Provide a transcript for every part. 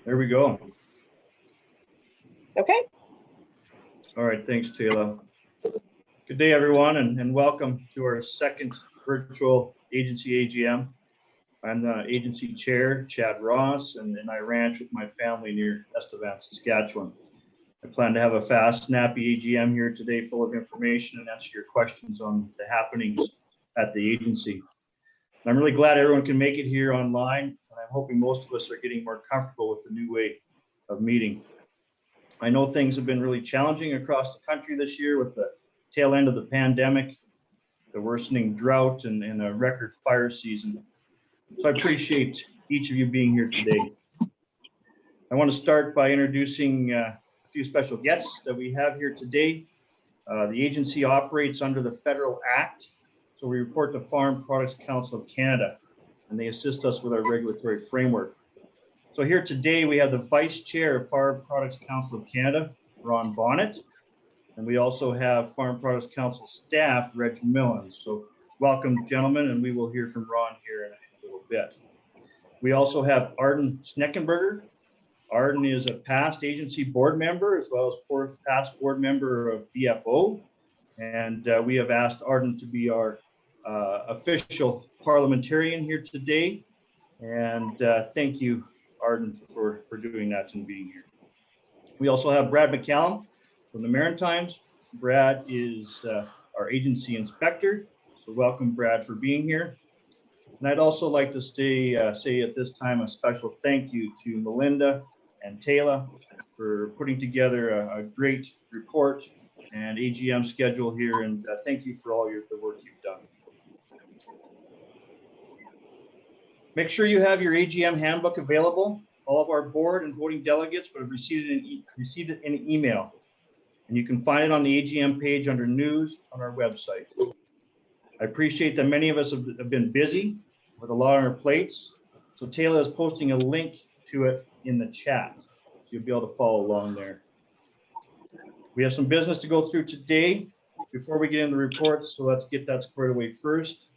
There we go. Okay. All right, thanks, Taylor. Good day, everyone, and welcome to our second virtual agency AGM. I'm the agency chair, Chad Ross, and I ranch with my family near Estevan, Saskatchewan. I plan to have a fast, snappy AGM here today full of information and answer your questions on the happenings at the agency. I'm really glad everyone can make it here online, and I'm hoping most of us are getting more comfortable with the new way of meeting. I know things have been really challenging across the country this year with the tail end of the pandemic, the worsening drought, and a record fire season. So I appreciate each of you being here today. I want to start by introducing a few special guests that we have here today. The agency operates under the Federal Act, so we report to Farm Products Council of Canada, and they assist us with our regulatory framework. So here today, we have the Vice Chair of Farm Products Council of Canada, Ron Bonnet, and we also have Farm Products Council staff, Reg Millen. So welcome, gentlemen, and we will hear from Ron here in a little bit. We also have Arden Schneckenberger. Arden is a past agency board member as well as past board member of BFO. And we have asked Arden to be our official parliamentarian here today. And thank you, Arden, for doing that and being here. We also have Brad McCallum from the Maritimes. Brad is our agency inspector. So welcome, Brad, for being here. And I'd also like to say at this time a special thank you to Melinda and Taylor for putting together a great report and AGM schedule here, and thank you for all the work you've done. Make sure you have your AGM handbook available. All of our board and voting delegates would have received it in email, and you can find it on the AGM page under news on our website. I appreciate that many of us have been busy with a lot on our plates, so Taylor is posting a link to it in the chat, so you'll be able to follow along there. We have some business to go through today before we get into the reports, so let's get that squared away first.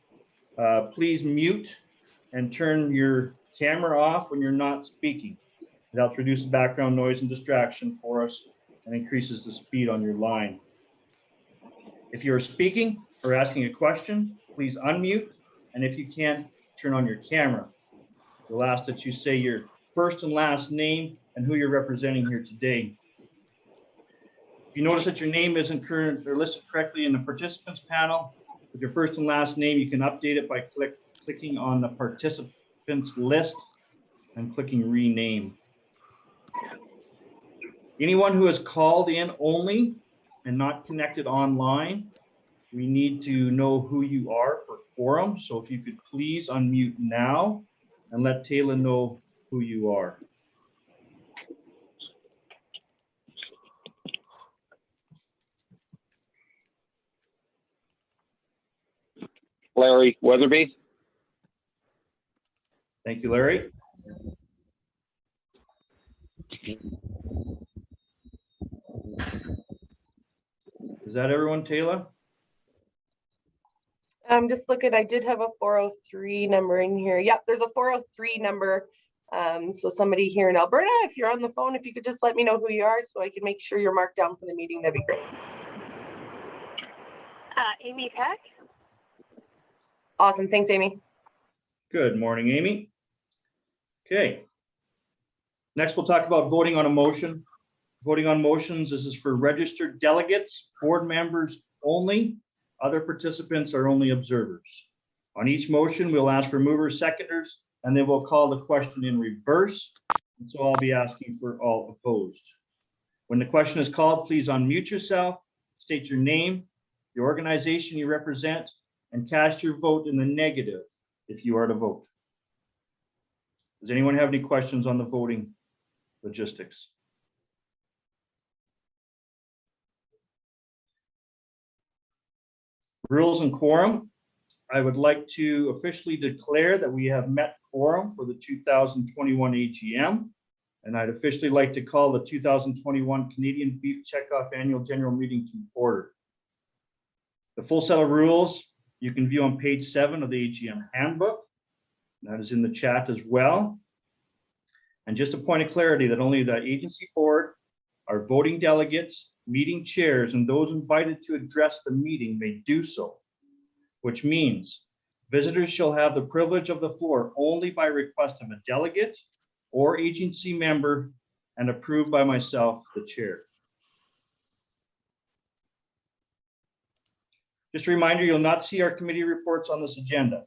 Please mute and turn your camera off when you're not speaking. It helps reduce the background noise and distraction for us and increases the speed on your line. If you're speaking or asking a question, please unmute, and if you can, turn on your camera. We'll ask that you say your first and last name and who you're representing here today. If you notice that your name isn't current or listed correctly in the participants panel, with your first and last name, you can update it by clicking on the participants list and clicking rename. Anyone who has called in only and not connected online, we need to know who you are for quorum. So if you could please unmute now and let Taylor know who you are. Larry Weatherby. Thank you, Larry. Is that everyone, Taylor? I'm just looking, I did have a 403 number in here. Yep, there's a 403 number. So somebody here in Alberta, if you're on the phone, if you could just let me know who you are so I can make sure you're marked down for the meeting, that'd be great. Amy Peck. Awesome, thanks, Amy. Good morning, Amy. Okay. Next, we'll talk about voting on a motion. Voting on motions, this is for registered delegates, board members only. Other participants are only observers. On each motion, we'll ask for movers, seconders, and then we'll call the question in reverse. And so I'll be asking for all opposed. When the question is called, please unmute yourself, state your name, the organization you represent, and cast your vote in the negative if you are to vote. Does anyone have any questions on the voting logistics? Rules and quorum. I would like to officially declare that we have met quorum for the 2021 AGM, and I'd officially like to call the 2021 Canadian Beef Checkoff Annual General Meeting to order. The full set of rules you can view on page 7 of the AGM handbook. That is in the chat as well. And just a point of clarity that only the agency board, our voting delegates, meeting chairs, and those invited to address the meeting may do so, which means visitors shall have the privilege of the floor only by request of a delegate or agency member and approved by myself, the chair. Just a reminder, you'll not see our committee reports on this agenda,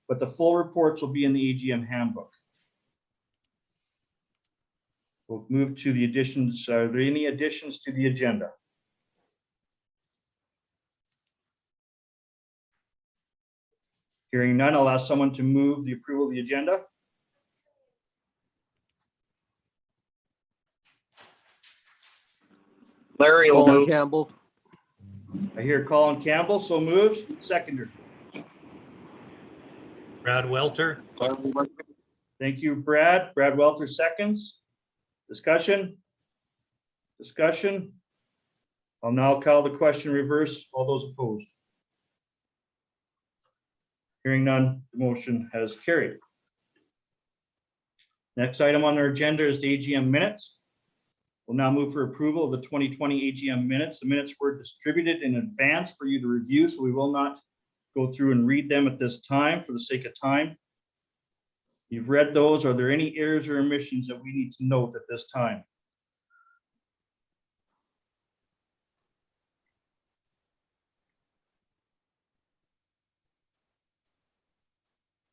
but the full reports will be in the AGM handbook. We'll move to the additions. Are there any additions to the agenda? Hearing none, I'll ask someone to move the approval of the agenda. Larry will Colin move. Campbell. I hear Colin Campbell, so moves. Seconder. Brad Welter. Thank you, Brad. Brad Welter seconds. Discussion? Discussion? I'll now call the question reverse. All those opposed? Hearing none, the motion has carried. Next item on our agenda is the AGM minutes. We'll now move for approval of the 2020 AGM minutes. The minutes were distributed in advance for you to review, so we will not go through and read them at this time for the sake of time. You've read those. Are there any errors or omissions that we need to note at this time?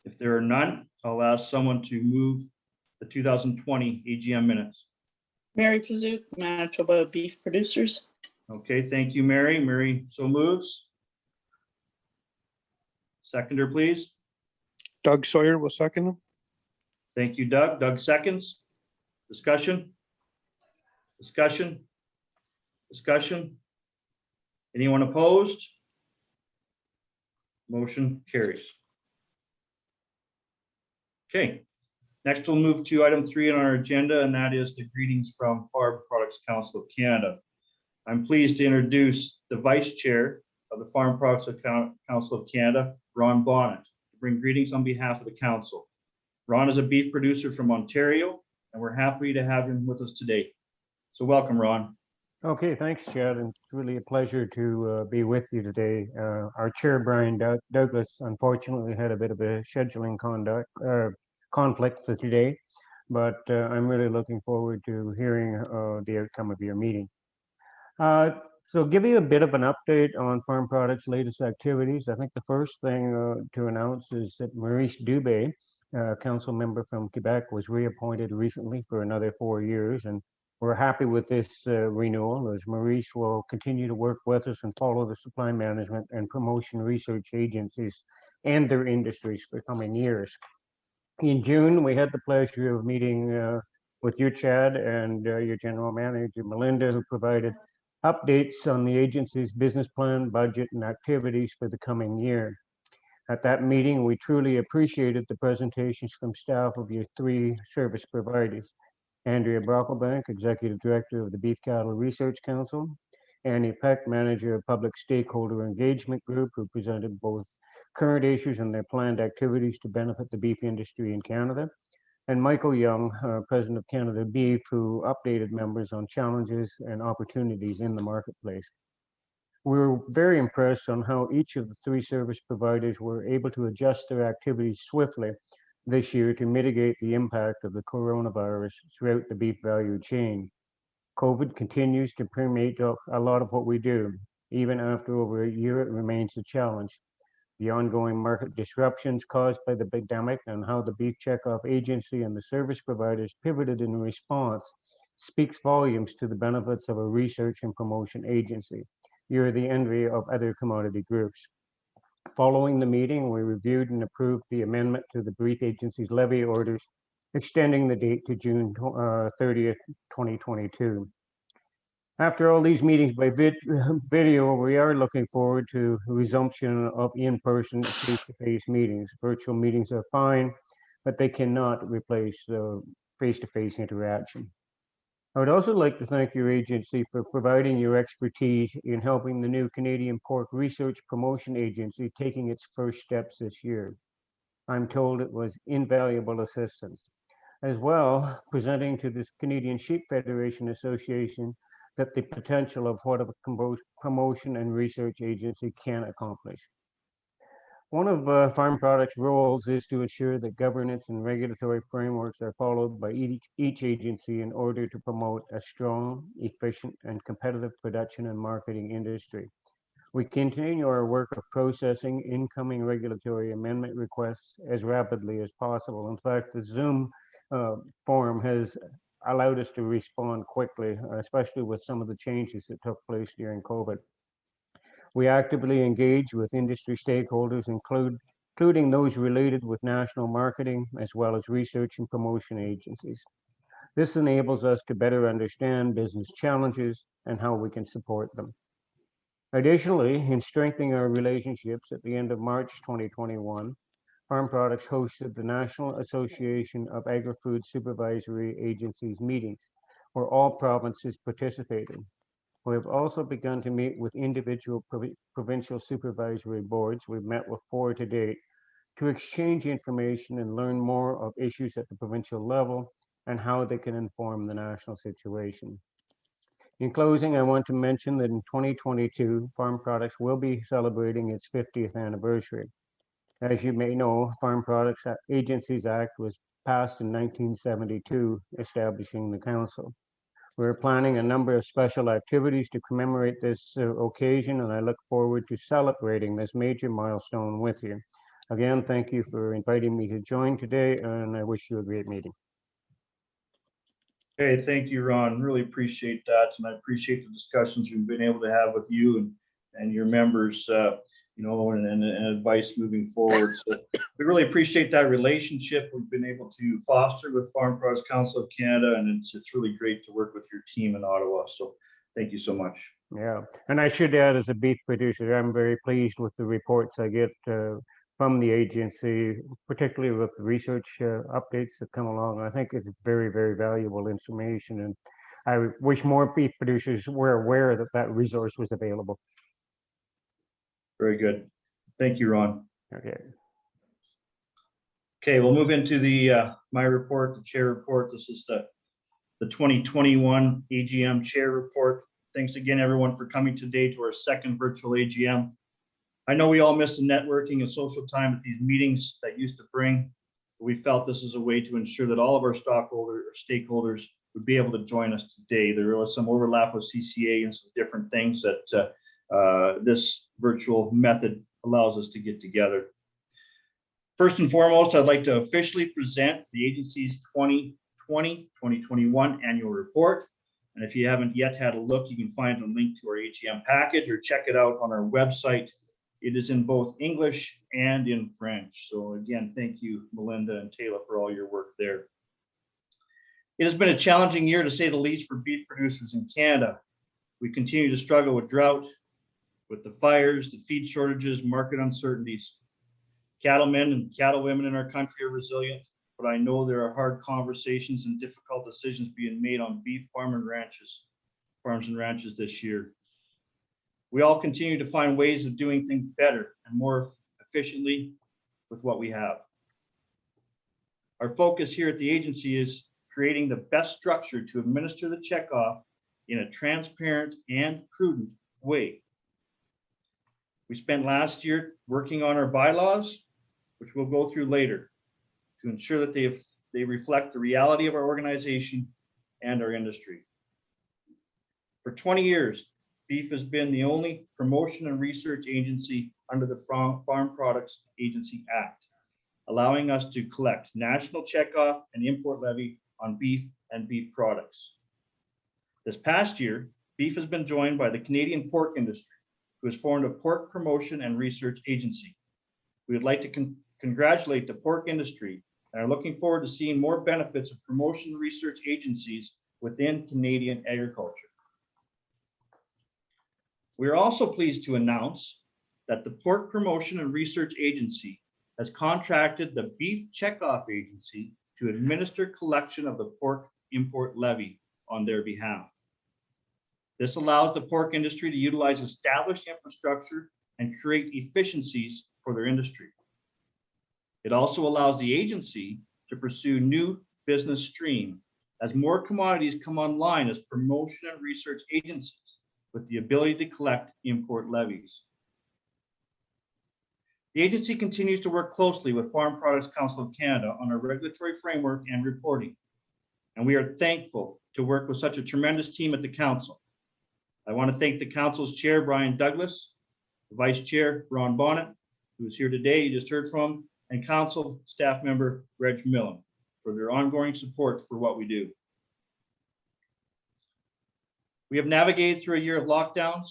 If there are none, I'll ask someone to move the 2020 AGM minutes. Mary Pazook, Manitoba Beef Producers. Okay, thank you, Mary. Mary so moves. Seconder, please. Doug Sawyer will second them. Thank you, Doug. Doug seconds. Discussion? Discussion? Discussion? Anyone opposed? Motion carries. Okay, next we'll move to item 3 on our agenda, and that is the greetings from Farm Products Council of Canada. I'm pleased to introduce the Vice Chair of the Farm Products Council of Canada, Ron Bonnet, to bring greetings on behalf of the council. Ron is a beef producer from Ontario, and we're happy to have him with us today. So welcome, Ron. Okay, thanks, Chad. And it's really a pleasure to be with you today. Our chair, Brian Douglas, unfortunately had a bit of a scheduling conflict for today, but I'm really looking forward to hearing the outcome of your meeting. So give you a bit of an update on Farm Products' latest activities. I think the first thing to announce is that Maurice Dubé, council member from Quebec, was reappointed recently for another 4 years, and we're happy with this renewal, as Maurice will continue to work with us and follow the supply management and promotion research agencies and their industries for coming years. In June, we had the pleasure of meeting with you, Chad, and your general manager, Melinda, who provided updates on the agency's business plan, budget, and activities for the coming year. At that meeting, we truly appreciated the presentations from staff of your 3 service providers. Andrea Brocklebank, Executive Director of the Beef Cattle Research Council, Annie Peck, Manager of Public Stakeholder Engagement Group, who presented both current issues and their planned activities to benefit the beef industry in Canada, and Michael Young, President of Canada Beef, who updated members on challenges and opportunities in the marketplace. We were very impressed on how each of the 3 service providers were able to adjust their activities swiftly this year to mitigate the impact of the coronavirus throughout the beef value chain. COVID continues to permeate a lot of what we do. Even after over a year, it remains a challenge. The ongoing market disruptions caused by the pandemic and how the Beef Checkoff Agency and the service providers pivoted in response speaks volumes to the benefits of a research and promotion agency. You're the envy of other commodity groups. Following the meeting, we reviewed and approved the amendment to the Beef Agency's levy orders, extending the date to June 30th, 2022. After all these meetings by video, we are looking forward to resumption of in-person face-to-face meetings. Virtual meetings are fine, but they cannot replace face-to-face interaction. I would also like to thank your agency for providing your expertise in helping the new Canadian Pork Research Promotion Agency taking its first steps this year. I'm told it was invaluable assistance. as well presenting to the Canadian Sheep Federation Association that the potential of what a promotion and research agency can accomplish. One of farm products' roles is to ensure that governance and regulatory frameworks are followed by each agency in order to promote a strong, efficient, and competitive production and marketing industry. We continue our work of processing incoming regulatory amendment requests as rapidly as possible. In fact, the Zoom forum has allowed us to respond quickly, especially with some of the changes that took place during COVID. We actively engage with industry stakeholders, including those related with national marketing, as well as research and promotion agencies. This enables us to better understand business challenges and how we can support them. Additionally, in strengthening our relationships, at the end of March 2021, Farm Products hosted the National Association of Agri-Food Supervisory Agencies meetings, where all provinces participated. We have also begun to meet with individual provincial supervisory boards. We've met with 4 to date to exchange information and learn more of issues at the provincial level and how they can inform the national situation. In closing, I want to mention that in 2022, Farm Products will be celebrating its 50th anniversary. As you may know, Farm Products Agencies Act was passed in 1972, establishing the council. We're planning a number of special activities to commemorate this occasion, and I look forward to celebrating this major milestone with you. Again, thank you for inviting me to join today, and I wish you a great meeting. Okay, thank you, Ron. Really appreciate that, and I appreciate the discussions we've been able to have with you and your members, and advice moving forward. So we really appreciate that relationship we've been able to foster with Farm Products Council of Canada, and it's really great to work with your team in Ottawa. So thank you so much. Yeah, and I should add, as a beef producer, I'm very pleased with the reports I get from the agency, particularly with the research updates that come along. I think it's very, very valuable information, and I wish more beef producers were aware that that resource was available. Very good. Thank you, Ron. Okay. Okay, we'll move into the my report, the chair report. This is the 2021 AGM chair report. Thanks again, everyone, for coming today to our second virtual AGM. I know we all miss the networking and social time at these meetings that used to bring. We felt this is a way to ensure that all of our stakeholders would be able to join us today. There was some overlap with CCA and some different things that this virtual method allows us to get together. First and foremost, I'd like to officially present the agency's 2020-2021 annual report. And if you haven't yet had a look, you can find a link to our AGM package or check it out on our website. It is in both English and in French. So again, thank you, Melinda and Taylor, for all your work there. It has been a challenging year, to say the least, for beef producers in Canada. We continue to struggle with drought, with the fires, the feed shortages, market uncertainties. Cattlemen and cattlewomen in our country are resilient, but I know there are hard conversations and difficult decisions being made on beef farms and ranches this year. We all continue to find ways of doing things better and more efficiently with what we have. Our focus here at the agency is creating the best structure to administer the checkoff in a transparent and prudent way. We spent last year working on our bylaws, which we'll go through later, to ensure that they reflect the reality of our organization and our industry. For 20 years, beef has been the only promotion and research agency under the Farm Products Agency Act, allowing us to collect national checkoff and import levy on beef and beef products. This past year, beef has been joined by the Canadian pork industry, who has formed a pork promotion and research agency. We would like to congratulate the pork industry and are looking forward to seeing more benefits of promotion research agencies within Canadian agriculture. We are also pleased to announce that the Pork Promotion and Research Agency has contracted the Beef Checkoff Agency to administer collection of the pork import levy on their behalf. This allows the pork industry to utilize established infrastructure and create efficiencies for their industry. It also allows the agency to pursue new business stream as more commodities come online as promotion and research agencies with the ability to collect import levies. The agency continues to work closely with Farm Products Council of Canada on our regulatory framework and reporting, and we are thankful to work with such a tremendous team at the council. I want to thank the council's chair, Brian Douglas, the vice chair, Ron Bonnet, who is here today, you just heard from, and council staff member, Reg Millen, for their ongoing support for what we do. We have navigated through a year of lockdowns,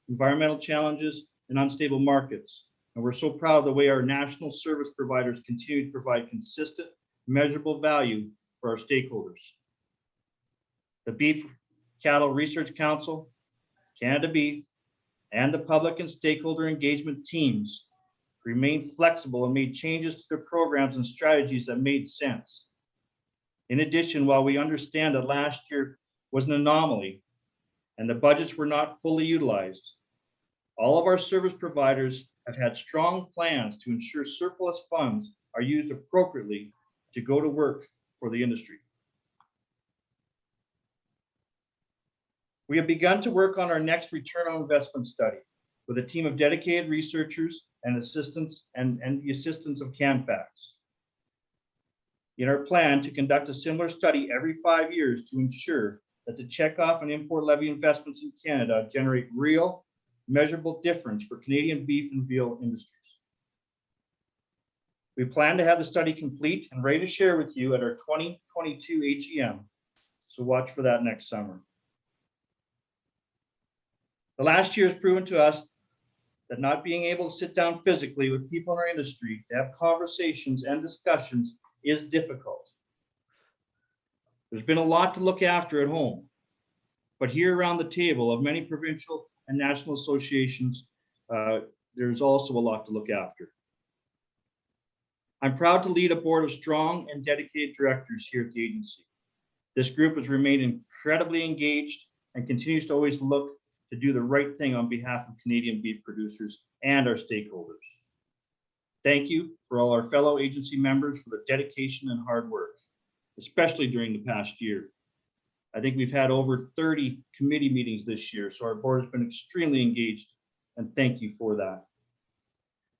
environmental challenges, and unstable markets. And we're so proud of the way our national service providers continue to provide consistent, measurable value for our stakeholders. The Beef Cattle Research Council, Canada Beef, and the public and stakeholder engagement teams remained flexible and made changes to their programs and strategies that made sense. In addition, while we understand that last year was an anomaly and the budgets were not fully utilized, all of our service providers have had strong plans to ensure surplus funds are used appropriately to go to work for the industry. We have begun to work on our next return on investment study with a team of dedicated researchers and assistants and the assistance of CanFax. In our plan to conduct a similar study every 5 years to ensure that the checkoff and import levy investments in Canada generate real, measurable difference for Canadian beef and veal industries. We plan to have the study complete and ready to share with you at our 2022 AGM, so watch for that next summer. The last year has proven to us that not being able to sit down physically with people in our industry to have conversations and discussions is difficult. There's been a lot to look after at home, but here around the table of many provincial and national associations, there's also a lot to look after. I'm proud to lead a board of strong and dedicated directors here at the agency. This group has remained incredibly engaged and continues to always look to do the right thing on behalf of Canadian beef producers and our stakeholders. Thank you for all our fellow agency members for their dedication and hard work, especially during the past year. I think we've had over 30 committee meetings this year, so our board has been extremely engaged, and thank you for that.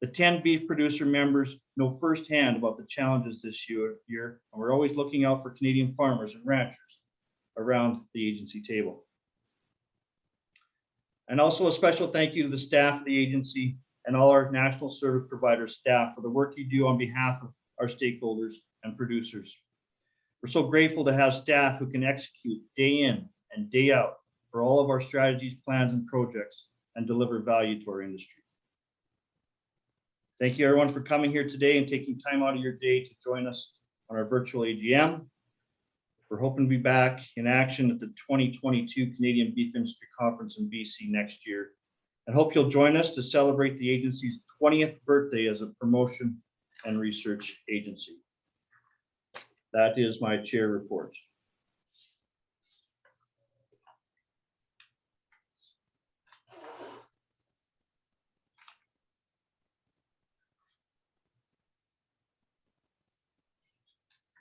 The 10 beef producer members know firsthand about the challenges this year, and we're always looking out for Canadian farmers and ranchers around the agency table. And also a special thank you to the staff of the agency and all our national service provider staff for the work you do on behalf of our stakeholders and producers. We're so grateful to have staff who can execute day in and day out for all of our strategies, plans, and projects and deliver value to our industry. Thank you everyone for coming here today and taking time out of your day to join us on our virtual AGM. We're hoping to be back in action at the 2022 Canadian Beef Industry Conference in BC next year. I hope you'll join us to celebrate the agency's 20th birthday as a promotion and research agency. That is my chair report.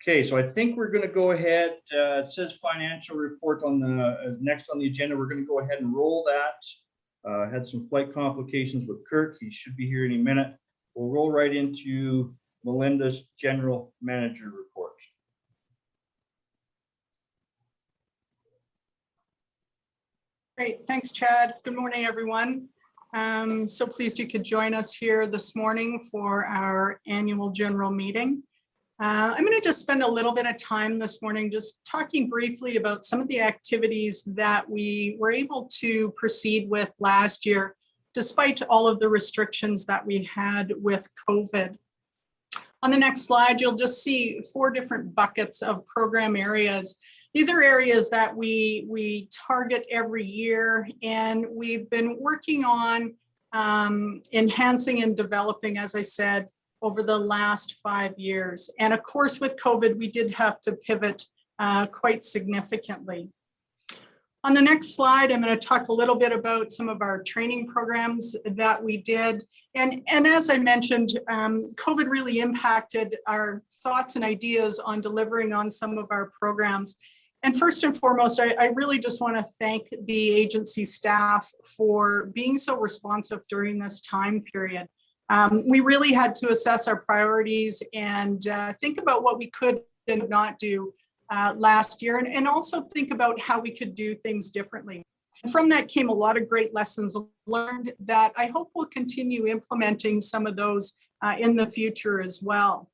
Okay, so I think we're going to go ahead. It says financial report on the next on the agenda. We're going to go ahead and roll that. Had some flight complications with Kirk. He should be here any minute. We'll roll right into Melinda's general manager report. Great, thanks, Chad. Good morning, everyone. So pleased you could join us here this morning for our annual general meeting. I'm going to just spend a little bit of time this morning just talking briefly about some of the activities that we were able to proceed with last year, despite all of the restrictions that we had with COVID. On the next slide, you'll just see 4 different buckets of program areas. These are areas that we target every year, and we've been working on enhancing and developing, as I said, over the last 5 years. And of course, with COVID, we did have to pivot quite significantly. On the next slide, I'm going to talk a little bit about some of our training programs that we did. And as I mentioned, COVID really impacted our thoughts and ideas on delivering on some of our programs. And first and foremost, I really just want to thank the agency staff for being so responsive during this time period. We really had to assess our priorities and think about what we could and not do last year, and also think about how we could do things differently. And from that came a lot of great lessons learned that I hope we'll continue implementing some of those in the future as well.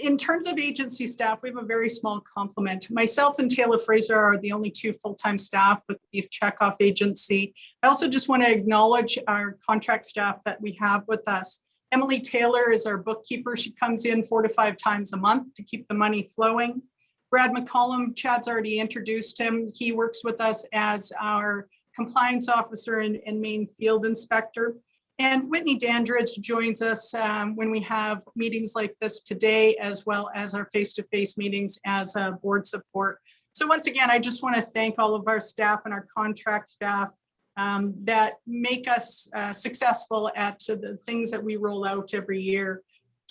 In terms of agency staff, we have a very small complement. Myself and Taylor Fraser are the only two full-time staff with the Beef Checkoff Agency. I also just want to acknowledge our contract staff that we have with us. Emily Taylor is our bookkeeper. She comes in 4 to 5 times a month to keep the money flowing. Brad McCollum, Chad's already introduced him. He works with us as our compliance officer and main field inspector. And Whitney Dandridge joins us when we have meetings like this today, as well as our face-to-face meetings as board support. So once again, I just want to thank all of our staff and our contract staff that make us successful at the things that we roll out every year.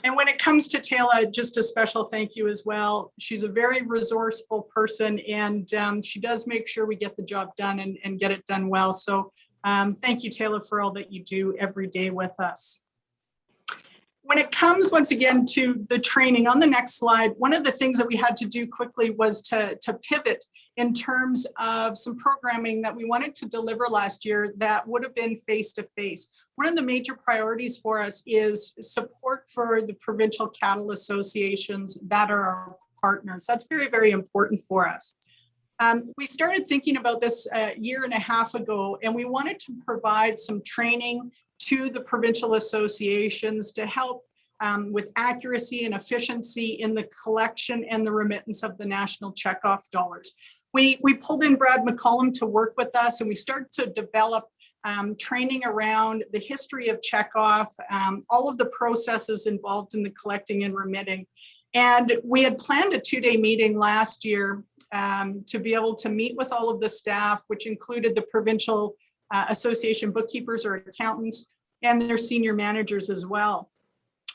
And when it comes to Taylor, just a special thank you as well. She's a very resourceful person, and she does make sure we get the job done and get it done well. So thank you, Taylor, for all that you do every day with us. When it comes, once again, to the training, on the next slide, one of the things that we had to do quickly was to pivot in terms of some programming that we wanted to deliver last year that would have been face-to-face. One of the major priorities for us is support for the provincial cattle associations that are our partners. That's very, very important for us. We started thinking about this a year and a half ago, and we wanted to provide some training to the provincial associations to help with accuracy and efficiency in the collection and the remittance of the national checkoff dollars. We pulled in Brad McCollum to work with us, and we started to develop training around the history of checkoff, all of the processes involved in the collecting and remitting. And we had planned a 2-day meeting last year to be able to meet with all of the staff, which included the provincial association bookkeepers or accountants and their senior managers as well.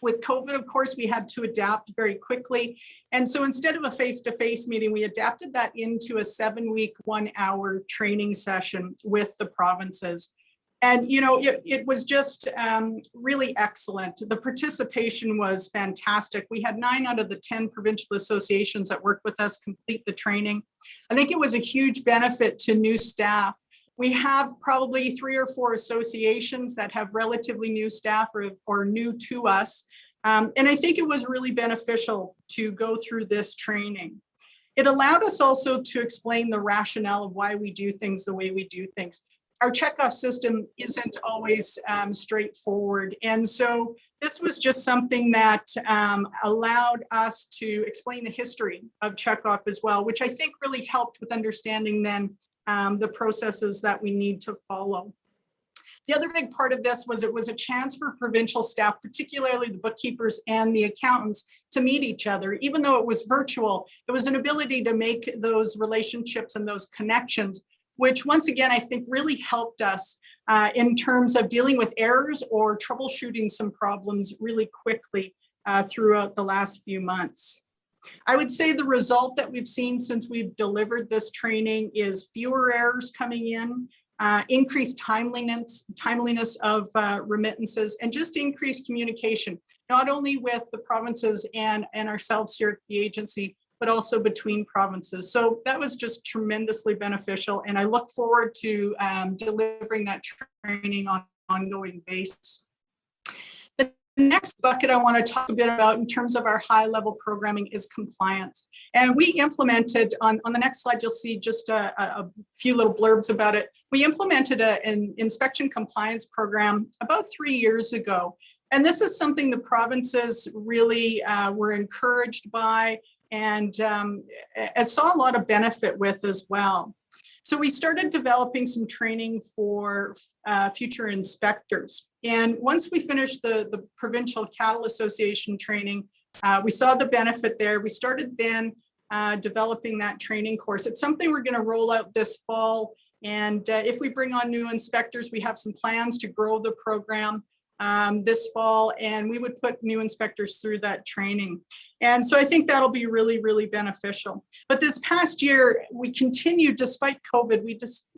With COVID, of course, we had to adapt very quickly. And so instead of a face-to-face meeting, we adapted that into a 7-week, 1-hour training session with the provinces. And, you know, it was just really excellent. The participation was fantastic. We had 9 out of the 10 provincial associations that worked with us complete the training. I think it was a huge benefit to new staff. We have probably 3 or 4 associations that have relatively new staff or new to us. And I think it was really beneficial to go through this training. It allowed us also to explain the rationale of why we do things the way we do things. Our checkoff system isn't always straightforward. And so this was just something that allowed us to explain the history of checkoff as well, which I think really helped with understanding then the processes that we need to follow. The other big part of this was it was a chance for provincial staff, particularly the bookkeepers and the accountants, to meet each other. Even though it was virtual, it was an ability to make those relationships and those connections, which once again, I think really helped us in terms of dealing with errors or troubleshooting some problems really quickly throughout the last few months. I would say the result that we've seen since we've delivered this training is fewer errors coming in, increased timeliness of remittances, and just increased communication, not only with the provinces and ourselves here at the agency, but also between provinces. So that was just tremendously beneficial. And I look forward to delivering that training on an ongoing basis. The next bucket I want to talk a bit about in terms of our high level programming is compliance. And we implemented, on the next slide, you'll see just a few little blurbs about it. We implemented an inspection compliance program about 3 years ago. And this is something the provinces really were encouraged by and saw a lot of benefit with as well. So we started developing some training for future inspectors. And once we finished the Provincial Cattle Association training, we saw the benefit there. We started then developing that training course. It's something we're going to roll out this fall. And if we bring on new inspectors, we have some plans to grow the program this fall, and we would put new inspectors through that training. And so I think that'll be really, really beneficial. But this past year, we continued, despite COVID,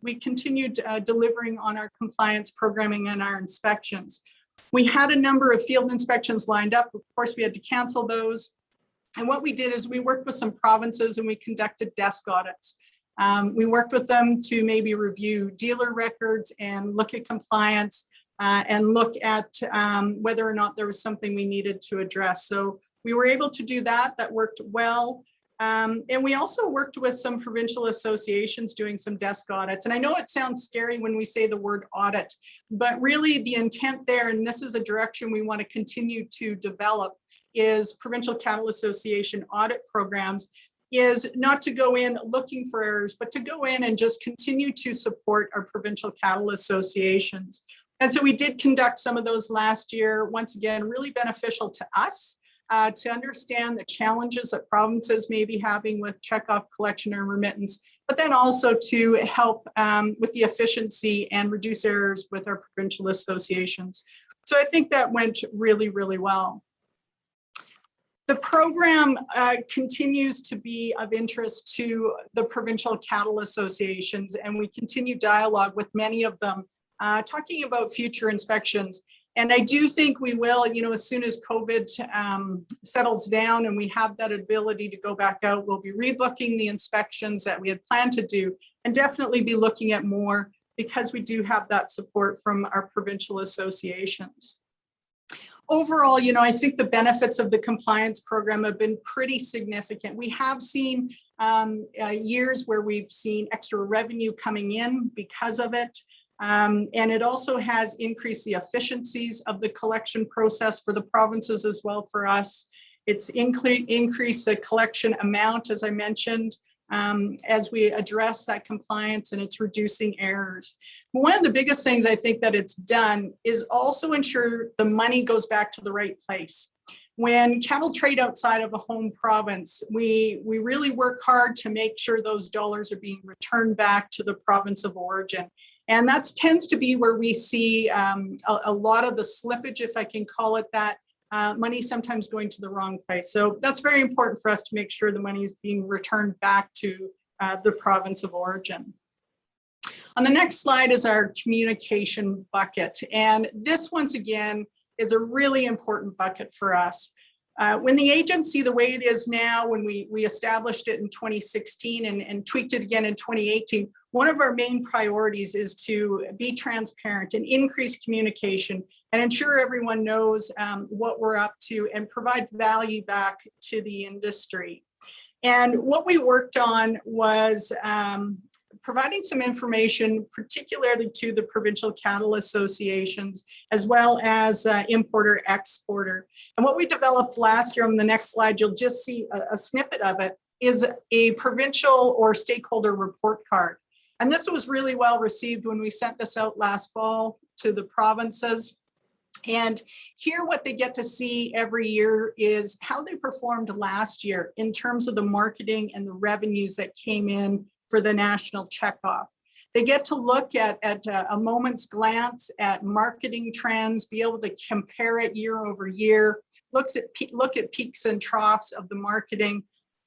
we continued delivering on our compliance programming and our inspections. We had a number of field inspections lined up. Of course, we had to cancel those. And what we did is we worked with some provinces and we conducted desk audits. We worked with them to maybe review dealer records and look at compliance and look at whether or not there was something we needed to address. So we were able to do that. That worked well. And we also worked with some provincial associations doing some desk audits. And I know it sounds scary when we say the word audit, but really the intent there, and this is a direction we want to continue to develop, is Provincial Cattle Association audit programs, is not to go in looking for errors, but to go in and just continue to support our provincial cattle associations. And so we did conduct some of those last year. Once again, really beneficial to us to understand the challenges that provinces may be having with checkoff collection and remittance, but then also to help with the efficiency and reduce errors with our provincial associations. So I think that went really, really well. The program continues to be of interest to the provincial cattle associations, and we continue dialogue with many of them, talking about future inspections. And I do think we will, as soon as COVID settles down and we have that ability to go back out, we'll be rebooking the inspections that we had planned to do, and definitely be looking at more, because we do have that support from our provincial associations. Overall, I think the benefits of the compliance program have been pretty significant. We have seen years where we've seen extra revenue coming in because of it. And it also has increased the efficiencies of the collection process for the provinces as well for us. It's increased the collection amount, as I mentioned, as we address that compliance, and it's reducing errors. One of the biggest things I think that it's done is also ensure the money goes back to the right place. When cattle trade outside of a home province, we really work hard to make sure those dollars are being returned back to the province of origin. And that tends to be where we see a lot of the slippage, if I can call it that, money sometimes going to the wrong place. So that's very important for us to make sure the money is being returned back to the province of origin. On the next slide is our communication bucket. And this, once again, is a really important bucket for us. When the agency, the way it is now, when we established it in 2016 and tweaked it again in 2018, one of our main priorities is to be transparent and increase communication and ensure everyone knows what we're up to and provide value back to the industry. And what we worked on was providing some information, particularly to the provincial cattle associations, as well as importer, exporter. And what we developed last year, on the next slide, you'll just see a snippet of it, is a provincial or stakeholder report card. And this was really well received when we sent this out last fall to the provinces. And here what they get to see every year is how they performed last year in terms of the marketing and the revenues that came in for the national checkoff. They get to look at a moment's glance at marketing trends, be able to compare it year over year, look at peaks and troughs of the marketing.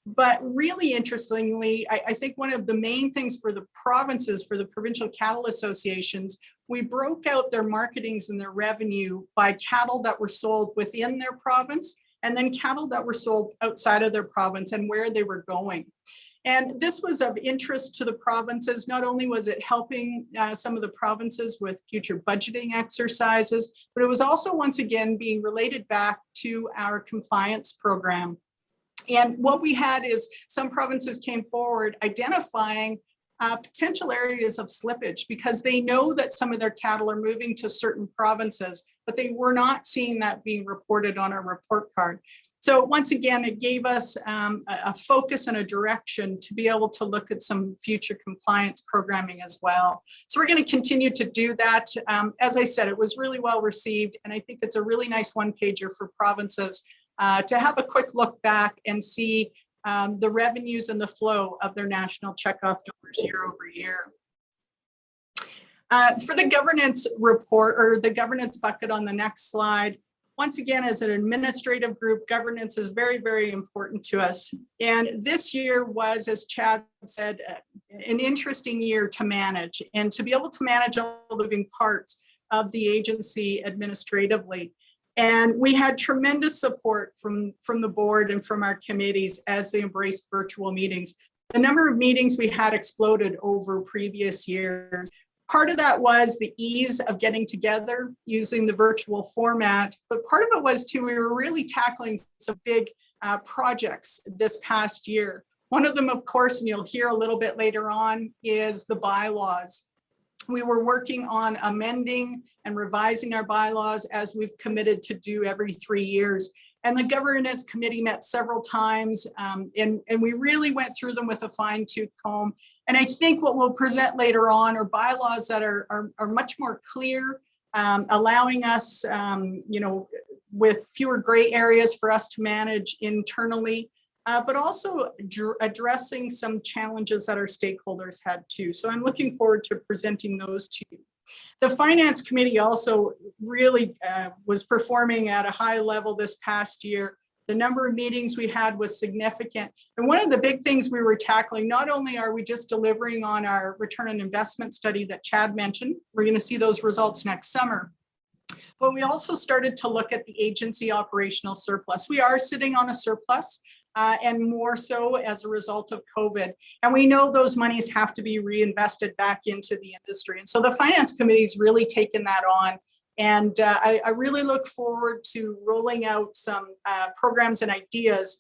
But really interestingly, I think one of the main things for the provinces, for the provincial cattle associations, we broke out their marketings and their revenue by cattle that were sold within their province, and then cattle that were sold outside of their province and where they were going. And this was of interest to the provinces. Not only was it helping some of the provinces with future budgeting exercises, but it was also, once again, being related back to our compliance program. And what we had is some provinces came forward identifying potential areas of slippage, because they know that some of their cattle are moving to certain provinces, but they were not seeing that being reported on our report card. So once again, it gave us a focus and a direction to be able to look at some future compliance programming as well. So we're going to continue to do that. As I said, it was really well received, and I think it's a really nice one-pager for provinces to have a quick look back and see the revenues and the flow of their national checkoff dollars year over year. For the governance report, or the governance bucket on the next slide, once again, as an administrative group, governance is very, very important to us. And this year was, as Chad said, an interesting year to manage and to be able to manage all the moving parts of the agency administratively. And we had tremendous support from the board and from our committees as they embraced virtual meetings. The number of meetings we had exploded over previous years. Part of that was the ease of getting together using the virtual format, but part of it was too, we were really tackling some big projects this past year. One of them, of course, and you'll hear a little bit later on, is the bylaws. We were working on amending and revising our bylaws as we've committed to do every 3 years. And the governance committee met several times and we really went through them with a fine-tooth comb. And I think what we'll present later on are bylaws that are much more clear, allowing us, with fewer gray areas for us to manage internally, but also addressing some challenges that our stakeholders had too. So I'm looking forward to presenting those to you. The Finance Committee also really was performing at a high level this past year. The number of meetings we had was significant. And one of the big things we were tackling, not only are we just delivering on our return on investment study that Chad mentioned, we're going to see those results next summer, but we also started to look at the agency operational surplus. We are sitting on a surplus. And more so as a result of COVID. And we know those monies have to be reinvested back into the industry. And so the Finance Committee's really taken that on. And I really look forward to rolling out some programs and ideas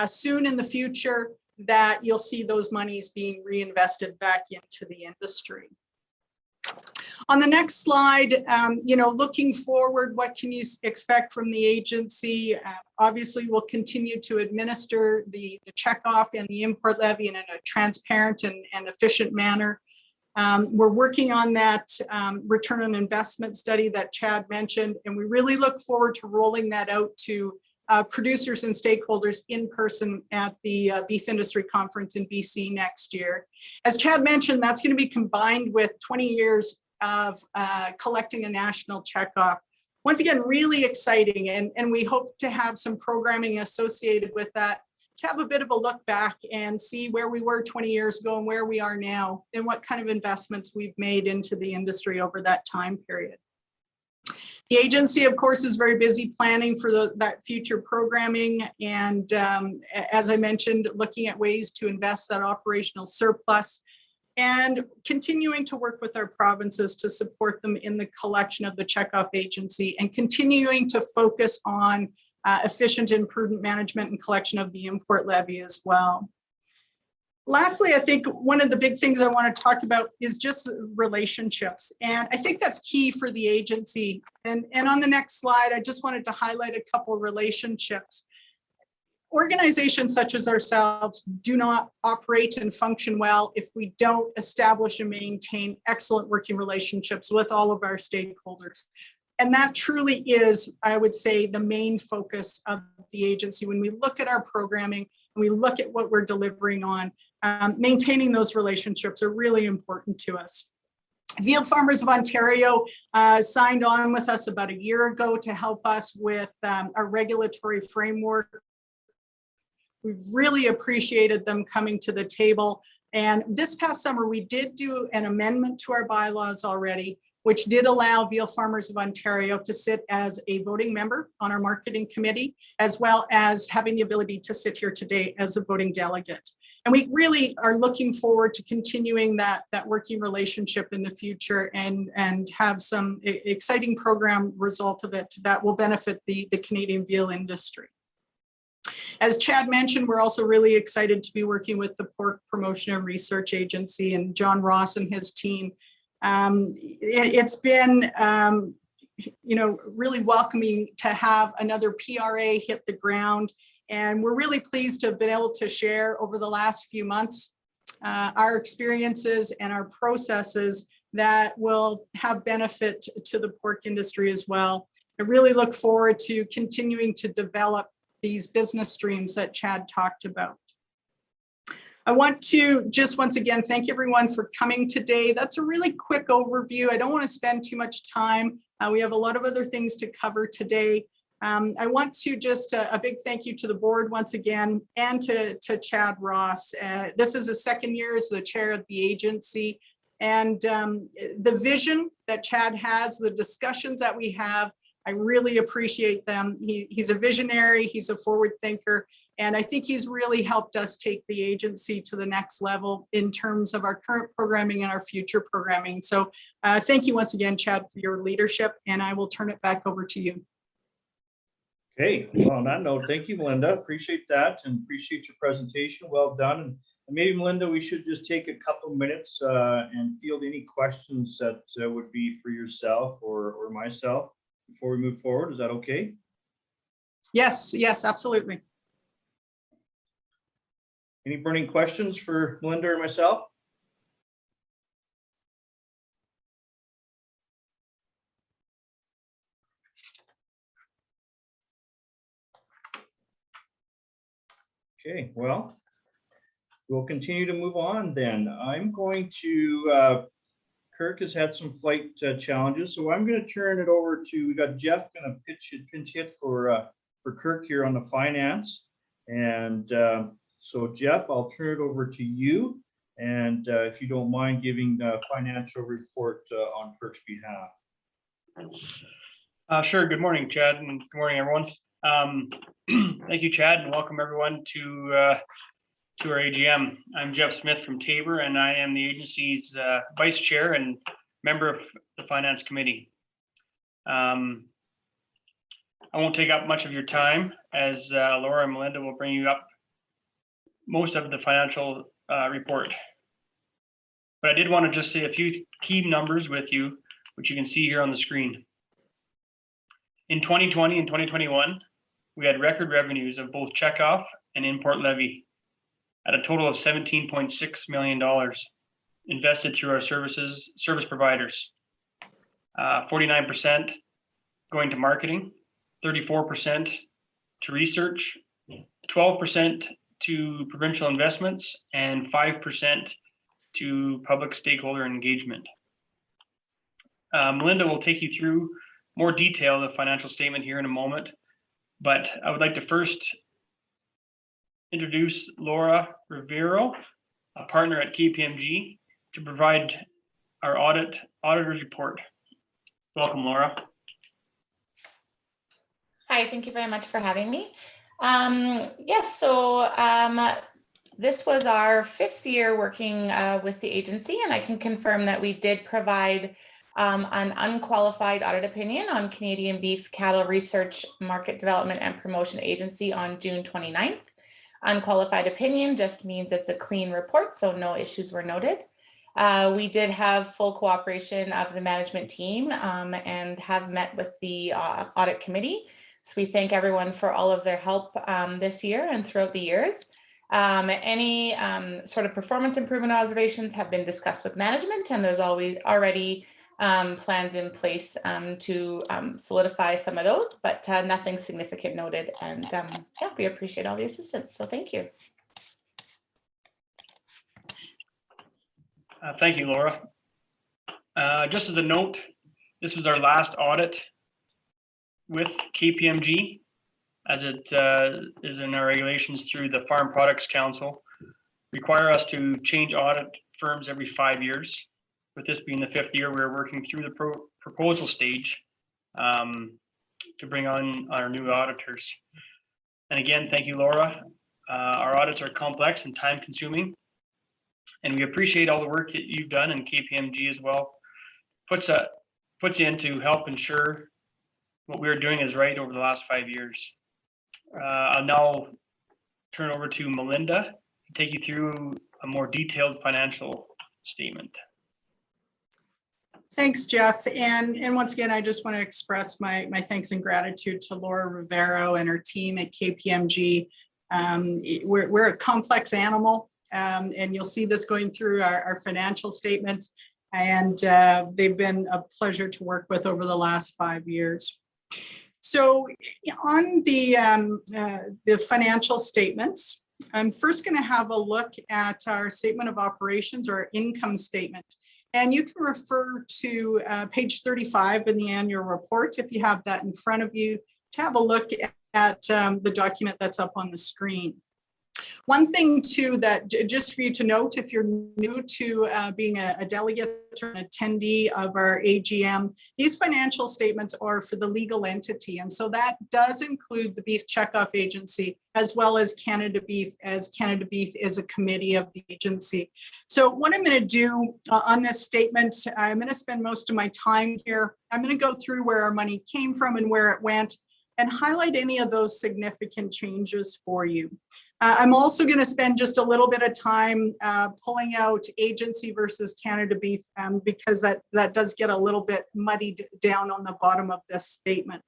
soon in the future that you'll see those monies being reinvested back into the industry. On the next slide, looking forward, what can you expect from the agency? Obviously, we'll continue to administer the checkoff and the import levy in a transparent and efficient manner. We're working on that return on investment study that Chad mentioned, and we really look forward to rolling that out to producers and stakeholders in person at the Beef Industry Conference in BC next year. As Chad mentioned, that's going to be combined with 20 years of collecting a national checkoff. Once again, really exciting, and we hope to have some programming associated with that to have a bit of a look back and see where we were 20 years ago and where we are now and what kind of investments we've made into the industry over that time period. The agency, of course, is very busy planning for that future programming and, as I mentioned, looking at ways to invest that operational surplus and continuing to work with our provinces to support them in the collection of the checkoff agency and continuing to focus on efficient and prudent management and collection of the import levy as well. Lastly, I think one of the big things I want to talk about is just relationships. And I think that's key for the agency. And on the next slide, I just wanted to highlight a couple of relationships. Organizations such as ourselves do not operate and function well if we don't establish and maintain excellent working relationships with all of our stakeholders. And that truly is, I would say, the main focus of the agency. When we look at our programming, and we look at what we're delivering on, maintaining those relationships are really important to us. Veal Farmers of Ontario signed on with us about a year ago to help us with our regulatory framework. We've really appreciated them coming to the table. And this past summer, we did do an amendment to our bylaws already, which did allow Veal Farmers of Ontario to sit as a voting member on our marketing committee, as well as having the ability to sit here today as a voting delegate. And we really are looking forward to continuing that working relationship in the future and have some exciting program result of it that will benefit the Canadian veal industry. As Chad mentioned, we're also really excited to be working with the Pork Promotion and Research Agency and John Ross and his team. It's been, really welcoming to have another PRA hit the ground. And we're really pleased to have been able to share over the last few months our experiences and our processes that will have benefit to the pork industry as well. I really look forward to continuing to develop these business streams that Chad talked about. I want to just once again thank everyone for coming today. That's a really quick overview. I don't want to spend too much time. We have a lot of other things to cover today. I want to just a big thank you to the board once again, and to Chad Ross. This is his second year as the chair of the agency, and the vision that Chad has, the discussions that we have, I really appreciate them. He's a visionary, he's a forward thinker, and I think he's really helped us take the agency to the next level in terms of our current programming and our future programming. So thank you once again, Chad, for your leadership, and I will turn it back over to you. Okay, well, on that note, thank you, Melinda. Appreciate that and appreciate your presentation. Well done. And maybe, Melinda, we should just take a couple minutes and field any questions that would be for yourself or myself before we move forward. Is that okay? Yes, absolutely. Any burning questions for Melinda or myself? Okay, well, we'll continue to move on then. I'm going to, Kirk has had some flight challenges, so I'm going to turn it over to, we got Jeff going to pinch hit for Kirk here on the finance. And so Jeff, I'll turn it over to you. And if you don't mind giving the financial report on Kirk's behalf. Sure. Good morning, Chad, and good morning, everyone. Thank you, Chad, and welcome everyone to our AGM. I'm Jeff Smith from Tabor, and I am the agency's vice chair and member of the finance committee. I won't take up much of your time, as Laura and Melinda will bring you up most of the financial report. But I did want to just say a few key numbers with you, which you can see here on the screen. In 2020 and 2021, we had record revenues of both checkoff and import levy at a total of $17.6 million invested through our service providers. 49% going to marketing, 34% to research, 12% to provincial investments, and 5% to public stakeholder engagement. Melinda will take you through more detail of the financial statement here in a moment, but I would like to first introduce Laura Rivero, a partner at KPMG, to provide our auditor's report. Welcome, Laura. Hi, thank you very much for having me. Yes, so this was our 5th year working with the agency, and I can confirm that we did provide an unqualified audit opinion on Canadian Beef Cattle Research, Market Development and Promotion Agency on June 29th. Unqualified opinion just means it's a clean report, so no issues were noted. We did have full cooperation of the management team and have met with the audit committee. So we thank everyone for all of their help this year and throughout the years. Any sort of performance improvement observations have been discussed with management, and there's already plans in place to solidify some of those, but nothing significant noted. And yeah, we appreciate all the assistance. So thank you. Thank you, Laura. Just as a note, this was our last audit with KPMG, as it is in our regulations through the Farm Products Council, require us to change audit firms every 5 years. With this being the 5th year, we're working through the proposal stage to bring on our new auditors. And again, thank you, Laura. Our audits are complex and time consuming, and we appreciate all the work that you've done, and KPMG as well puts in to help ensure what we are doing is right over the last 5 years. I'll now turn over to Melinda to take you through a more detailed financial statement. Thanks, Jeff. And once again, I just want to express my thanks and gratitude to Laura Rivero and her team at KPMG. We're a complex animal, and you'll see this going through our financial statements. And they've been a pleasure to work with over the last 5 years. So on the financial statements, I'm first going to have a look at our statement of operations or our income statement. And you can refer to page 35 in the annual report if you have that in front of you to have a look at the document that's up on the screen. One thing too that just for you to note, if you're new to being a delegate or an attendee of our AGM, these financial statements are for the legal entity. And so that does include the Beef Checkoff Agency, as well as Canada Beef, as Canada Beef is a committee of the agency. So what I'm going to do on this statement, I'm going to spend most of my time here. I'm going to go through where our money came from and where it went, and highlight any of those significant changes for you. I'm also going to spend just a little bit of time pulling out agency versus Canada Beef because that does get a little bit muddied down on the bottom of this statement.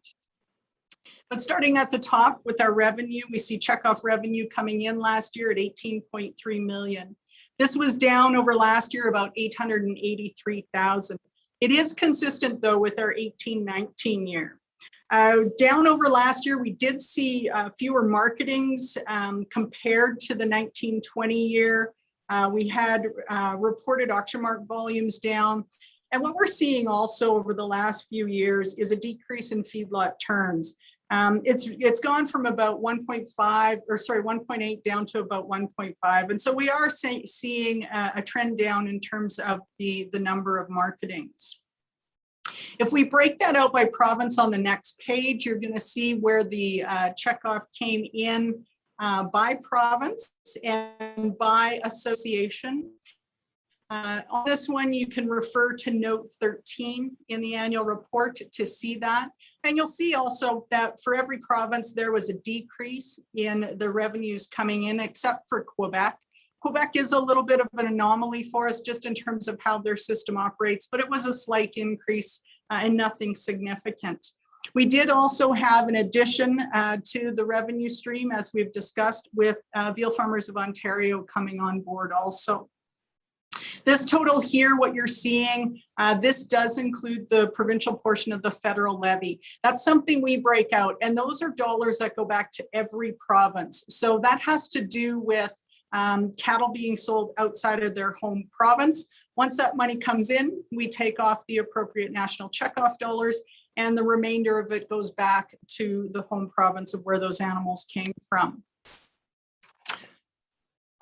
But starting at the top with our revenue, we see checkoff revenue coming in last year at 18.3 million. This was down over last year about 883,000. It is consistent though with our 18-19 year. Down over last year, we did see fewer marketings compared to the 19-20 year. We had reported auction mark volumes down. And what we're seeing also over the last few years is a decrease in feedlot turns. It's gone from about 1.8 down to about 1.5. And so we are seeing a trend down in terms of the number of marketings. If we break that out by province on the next page, you're going to see where the checkoff came in by province and by association. On this one, you can refer to note 13 in the annual report to see that. And you'll see also that for every province, there was a decrease in the revenues coming in, except for Quebec. Quebec is a little bit of an anomaly for us just in terms of how their system operates, but it was a slight increase and nothing significant. We did also have an addition to the revenue stream, as we've discussed, with Veal Farmers of Ontario coming on board also. This total here, what you're seeing, this does include the provincial portion of the federal levy. That's something we break out, and those are dollars that go back to every province. So that has to do with cattle being sold outside of their home province. Once that money comes in, we take off the appropriate national checkoff dollars, and the remainder of it goes back to the home province of where those animals came from.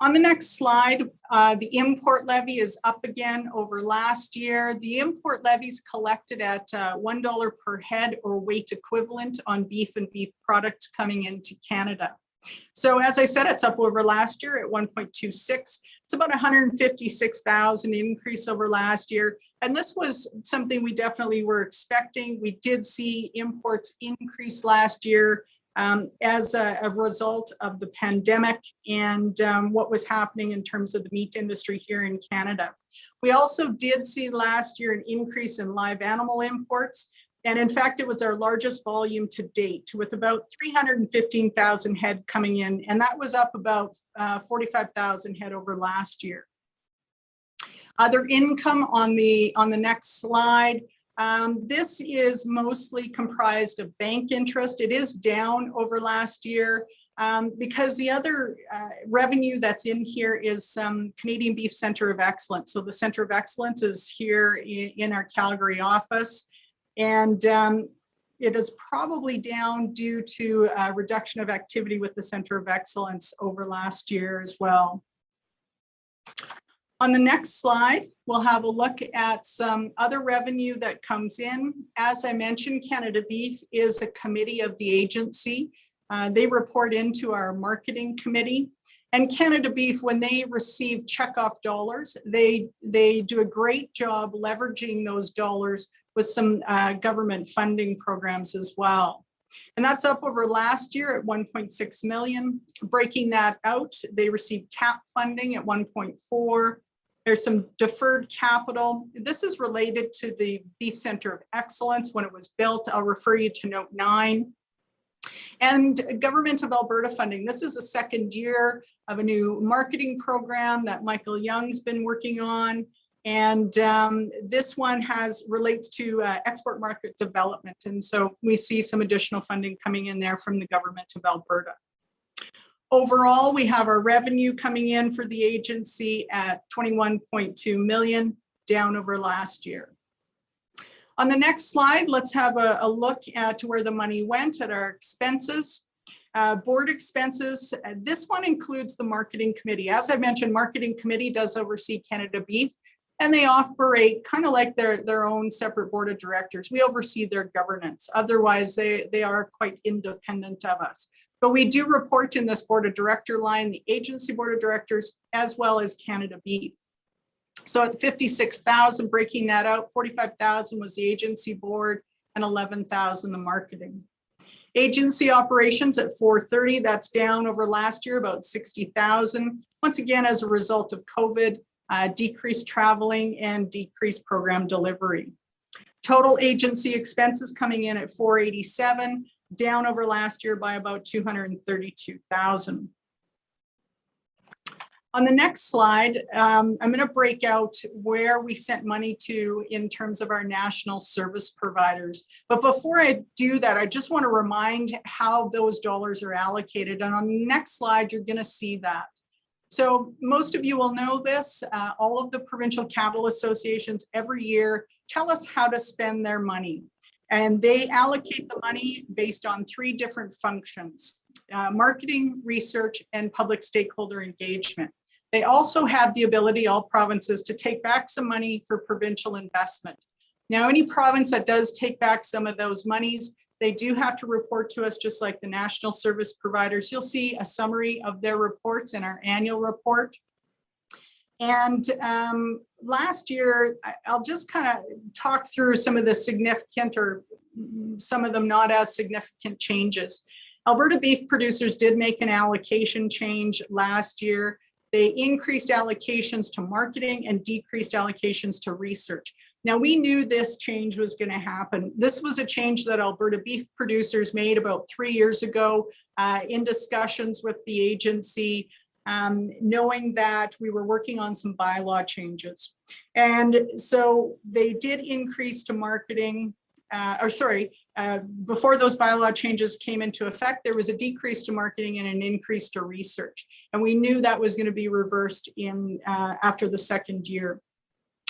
On the next slide, the import levy is up again over last year. The import levy is collected at $1 per head or weight equivalent on beef and beef products coming into Canada. So as I said, it's up over last year at 1.26. It's about 156,000 increase over last year. And this was something we definitely were expecting. We did see imports increase last year as a result of the pandemic and what was happening in terms of the meat industry here in Canada. We also did see last year an increase in live animal imports. And in fact, it was our largest volume to date, with about 315,000 head coming in. And that was up about 45,000 head over last year. Other income on the next slide. This is mostly comprised of bank interest. It is down over last year because the other revenue that's in here is some Canadian Beef Center of Excellence. So the Center of Excellence is here in our Calgary office. And it is probably down due to a reduction of activity with the Center of Excellence over last year as well. On the next slide, we'll have a look at some other revenue that comes in. As I mentioned, Canada Beef is a committee of the agency. They report into our marketing committee. And Canada Beef, when they receive checkoff dollars, they do a great job leveraging those dollars with some government funding programs as well. And that's up over last year at 1.6 million. Breaking that out, they received CAP funding at 1.4. There's some deferred capital. This is related to the Beef Center of Excellence when it was built. I'll refer you to note 9. And Government of Alberta funding. This is the second year of a new marketing program that Michael Young's been working on. And this one relates to export market development. And so we see some additional funding coming in there from the Government of Alberta. Overall, we have our revenue coming in for the agency at 21.2 million, down over last year. On the next slide, let's have a look at where the money went at our expenses. Board expenses, this one includes the marketing committee. As I mentioned, marketing committee does oversee Canada Beef, and they operate kind of like their own separate board of directors. We oversee their governance. Otherwise, they are quite independent of us. But we do report in this board of director line, the agency board of directors, as well as Canada Beef. So at 56,000, breaking that out, 45,000 was the agency board and 11,000 the marketing. Agency operations at 430, that's down over last year, about 60,000. Once again, as a result of COVID, decreased traveling and decreased program delivery. Total agency expenses coming in at 487, down over last year by about 232,000. On the next slide, I'm going to break out where we sent money to in terms of our national service providers. But before I do that, I just want to remind how those dollars are allocated. And on the next slide, you're going to see that. So most of you will know this, all of the provincial cattle associations every year tell us how to spend their money. And they allocate the money based on 3 different functions, marketing, research, and public stakeholder engagement. They also have the ability, all provinces, to take back some money for provincial investment. Now, any province that does take back some of those monies, they do have to report to us just like the national service providers. You'll see a summary of their reports in our annual report. And last year, I'll just kind of talk through some of the significant or some of them not as significant changes. Alberta beef producers did make an allocation change last year. They increased allocations to marketing and decreased allocations to research. Now, we knew this change was going to happen. This was a change that Alberta beef producers made about 3 years ago in discussions with the agency, knowing that we were working on some bylaw changes. And so they did increase to marketing, before those bylaw changes came into effect, there was a decrease to marketing and an increase to research. And we knew that was going to be reversed in after the second year.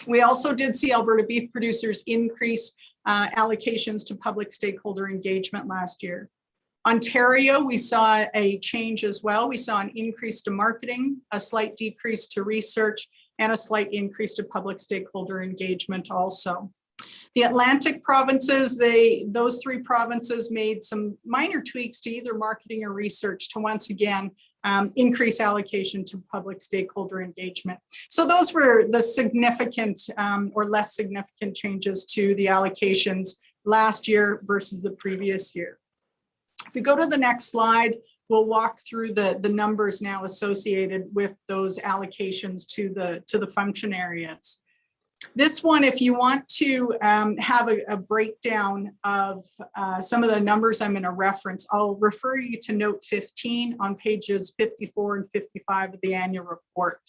We also did see Alberta beef producers increase allocations to public stakeholder engagement last year. Ontario, we saw a change as well. We saw an increase to marketing, a slight decrease to research, and a slight increase to public stakeholder engagement also. The Atlantic provinces, those 3 provinces made some minor tweaks to either marketing or research to once again increase allocation to public stakeholder engagement. So those were the significant or less significant changes to the allocations last year versus the previous year. If we go to the next slide, we'll walk through the numbers now associated with those allocations to the function areas. This one, if you want to have a breakdown of some of the numbers I'm going to reference, I'll refer you to note 15 on pages 54 and 55 of the annual report.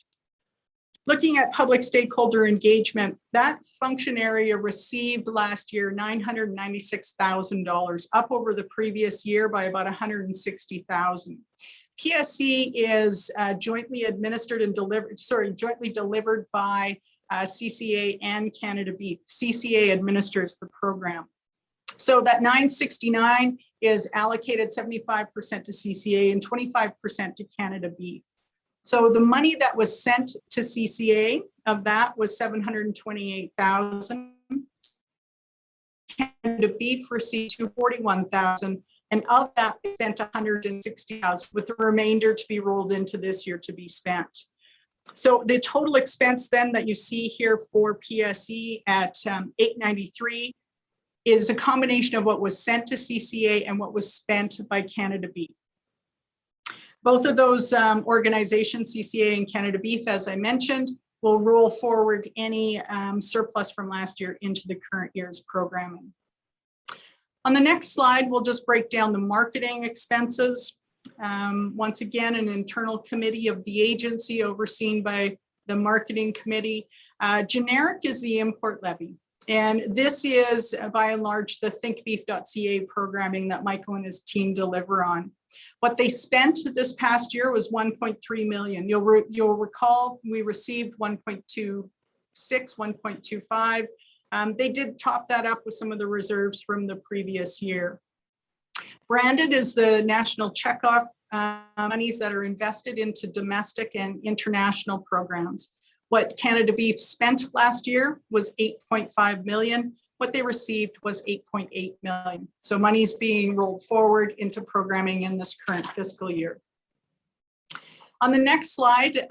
Looking at public stakeholder engagement, that function area received last year $996,000, up over the previous year by about $160,000. PSE is jointly administered and jointly delivered by CCA and Canada Beef. CCA administers the program. So that 969 is allocated 75% to CCA and 25% to Canada Beef. So the money that was sent to CCA of that was 728,000. Canada Beef received 241,000, and of that they spent 160,000, with the remainder to be rolled into this year to be spent. So the total expense then that you see here for PSE at 893 is a combination of what was sent to CCA and what was spent by Canada Beef. Both of those organizations, CCA and Canada Beef, as I mentioned, will roll forward any surplus from last year into the current year's programming. On the next slide, we'll just break down the marketing expenses. Once again, an internal committee of the agency overseen by the marketing committee. Generic is the import levy. And this is by and large the thinkbeef.ca programming that Michael and his team deliver on. What they spent this past year was 1.3 million. You'll recall we received 1.26, 1.25. They did top that up with some of the reserves from the previous year. Branded is the national checkoff monies that are invested into domestic and international programs. What Canada Beef spent last year was 8.5 million. What they received was 8.8 million. So money's being rolled forward into programming in this current fiscal year. On the next slide,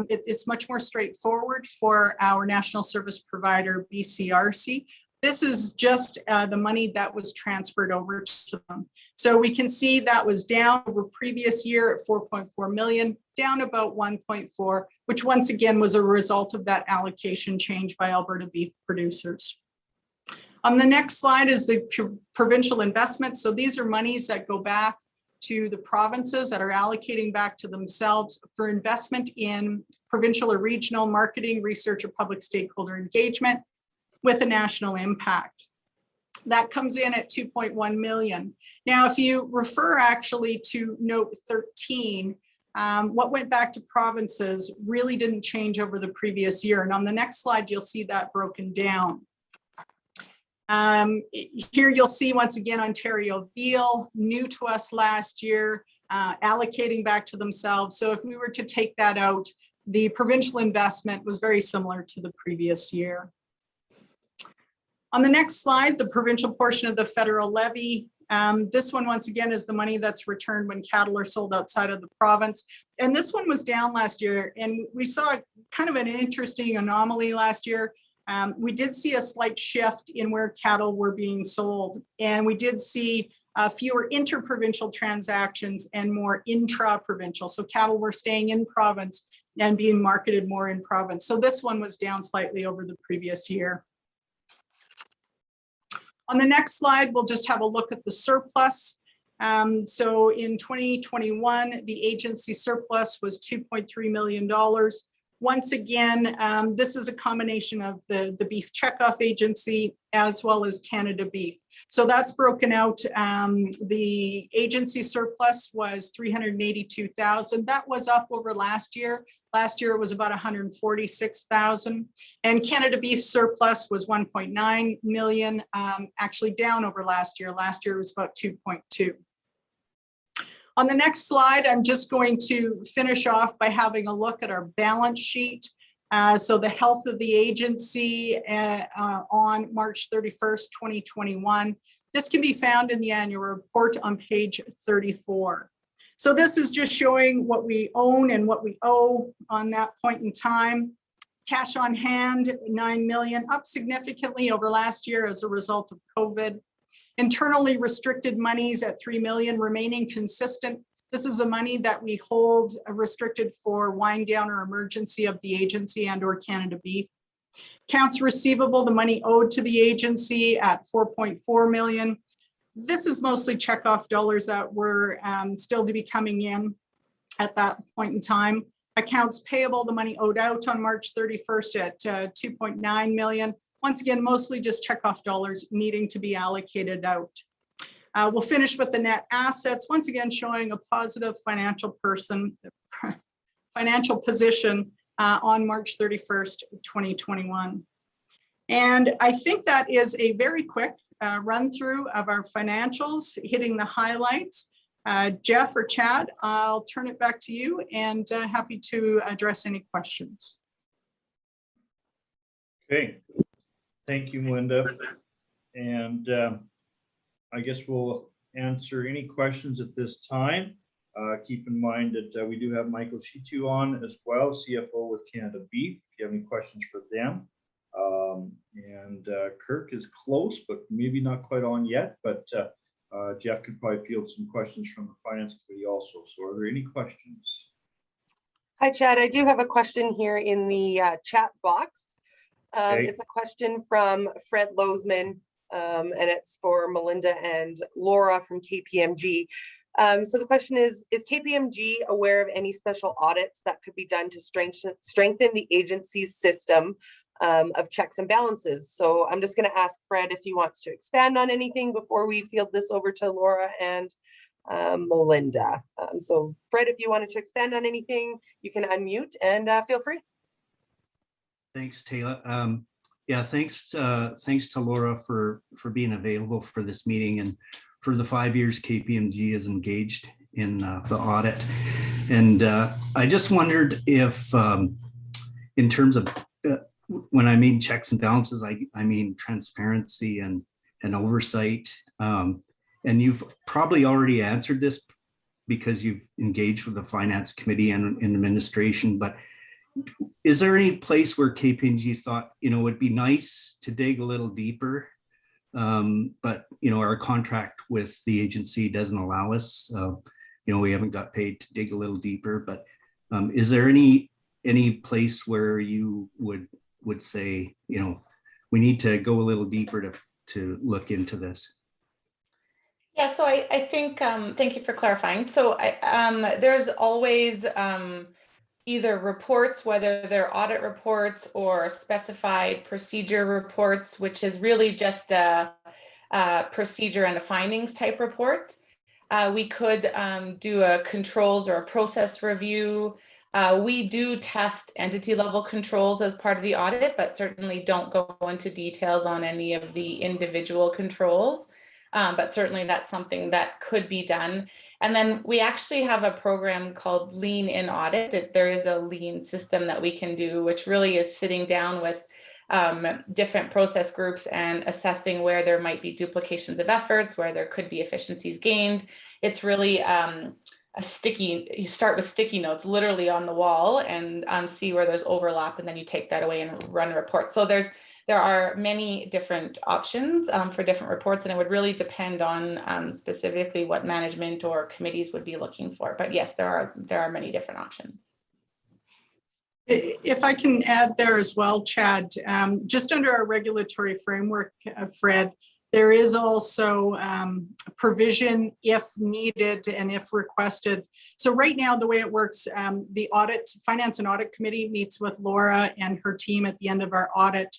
it's much more straightforward for our national service provider, BCRC. This is just the money that was transferred over to them. So we can see that was down over previous year at 4.4 million, down about 1.4, which once again was a result of that allocation change by Alberta beef producers. On the next slide is the provincial investment. So these are monies that go back to the provinces that are allocating back to themselves for investment in provincial or regional marketing, research, or public stakeholder engagement with a national impact. That comes in at 2.1 million. Now, if you refer actually to note 13, what went back to provinces really didn't change over the previous year. And on the next slide, you'll see that broken down. Here you'll see once again Ontario veal, new to us last year, allocating back to themselves. So if we were to take that out, the provincial investment was very similar to the previous year. On the next slide, the provincial portion of the federal levy. This one, once again, is the money that's returned when cattle are sold outside of the province. And this one was down last year. And we saw kind of an interesting anomaly last year. We did see a slight shift in where cattle were being sold. And we did see fewer interprovincial transactions and more intra-provincial. So cattle were staying in province and being marketed more in province. So this one was down slightly over the previous year. On the next slide, we'll just have a look at the surplus. So in 2021, the agency surplus was $2.3 million. Once again, this is a combination of the beef checkoff agency as well as Canada Beef. So that's broken out. The agency surplus was $382,000. That was up over last year. Last year it was about $146,000. And Canada Beef surplus was 1.9 million, actually down over last year. Last year it was about 2.2. On the next slide, I'm just going to finish off by having a look at our balance sheet. So the health of the agency on March 31st, 2021. This can be found in the annual report on page 34. So this is just showing what we own and what we owe on that point in time. Cash on hand, 9 million, up significantly over last year as a result of COVID. Internally restricted monies at 3 million, remaining consistent. This is the money that we hold restricted for wind down or emergency of the agency and or Canada Beef. Accounts receivable, the money owed to the agency at 4.4 million. This is mostly checkoff dollars that were still to be coming in at that point in time. Accounts payable, the money owed out on March 31st at 2.9 million. Once again, mostly just checkoff dollars needing to be allocated out. We'll finish with the net assets, once again showing a positive financial position on March 31st, 2021. And I think that is a very quick run through of our financials, hitting the highlights. Jeff or Chad, I'll turn it back to you and happy to address any questions. Okay, thank you, Melinda. And I guess we'll answer any questions at this time. Keep in mind that we do have Michael Shitu on as well, CFO with Canada Beef, if you have any questions for them. And Kirk is close, but maybe not quite on yet, but Jeff could probably field some questions from the Finance Committee also. So are there any questions? Hi, Chad. I do have a question here in the chat box. Okay. It's a question from Fred Lozman, and it's for Melinda and Laura from KPMG. So the question is KPMG aware of any special audits that could be done to strengthen the agency's system of checks and balances. So I'm just going to ask Fred if he wants to expand on anything before we field this over to Laura and Melinda. So Fred, if you wanted to expand on anything, you can unmute and feel free. Thanks, Taylor. Yeah, thanks to Laura for being available for this meeting and for the 5 years KPMG is engaged in the audit. And I just wondered if, in terms of when I mean checks and balances, I mean transparency and oversight. And you've probably already answered this because you've engaged with the finance committee and administration, but is there any place where KPMG thought, it'd be nice to dig a little deeper, but, our contract with the agency doesn't allow us, we haven't got paid to dig a little deeper, but is there any place where you would say, we need to go a little deeper to look into this? Yeah, so I think, thank you for clarifying. So there's always either reports, whether they're audit reports or specified procedure reports, which is really just a procedure and a findings type report. We could do a controls or a process review. We do test entity level controls as part of the audit, but certainly don't go into details on any of the individual controls. But certainly that's something that could be done. And then we actually have a program called Lean in Audit. There is a lean system that we can do, which really is sitting down with different process groups and assessing where there might be duplications of efforts, where there could be efficiencies gained. It's really you start with sticky notes literally on the wall and see where there's overlap, and then you take that away and run a report. So there are many different options for different reports, and it would really depend on specifically what management or committees would be looking for. But yes, there are many different options. If I can add there as well, Chad, just under our regulatory framework, Fred, there is also a provision if needed and if requested. So right now, the way it works, the Finance and Audit Committee meets with Laura and her team at the end of our audit.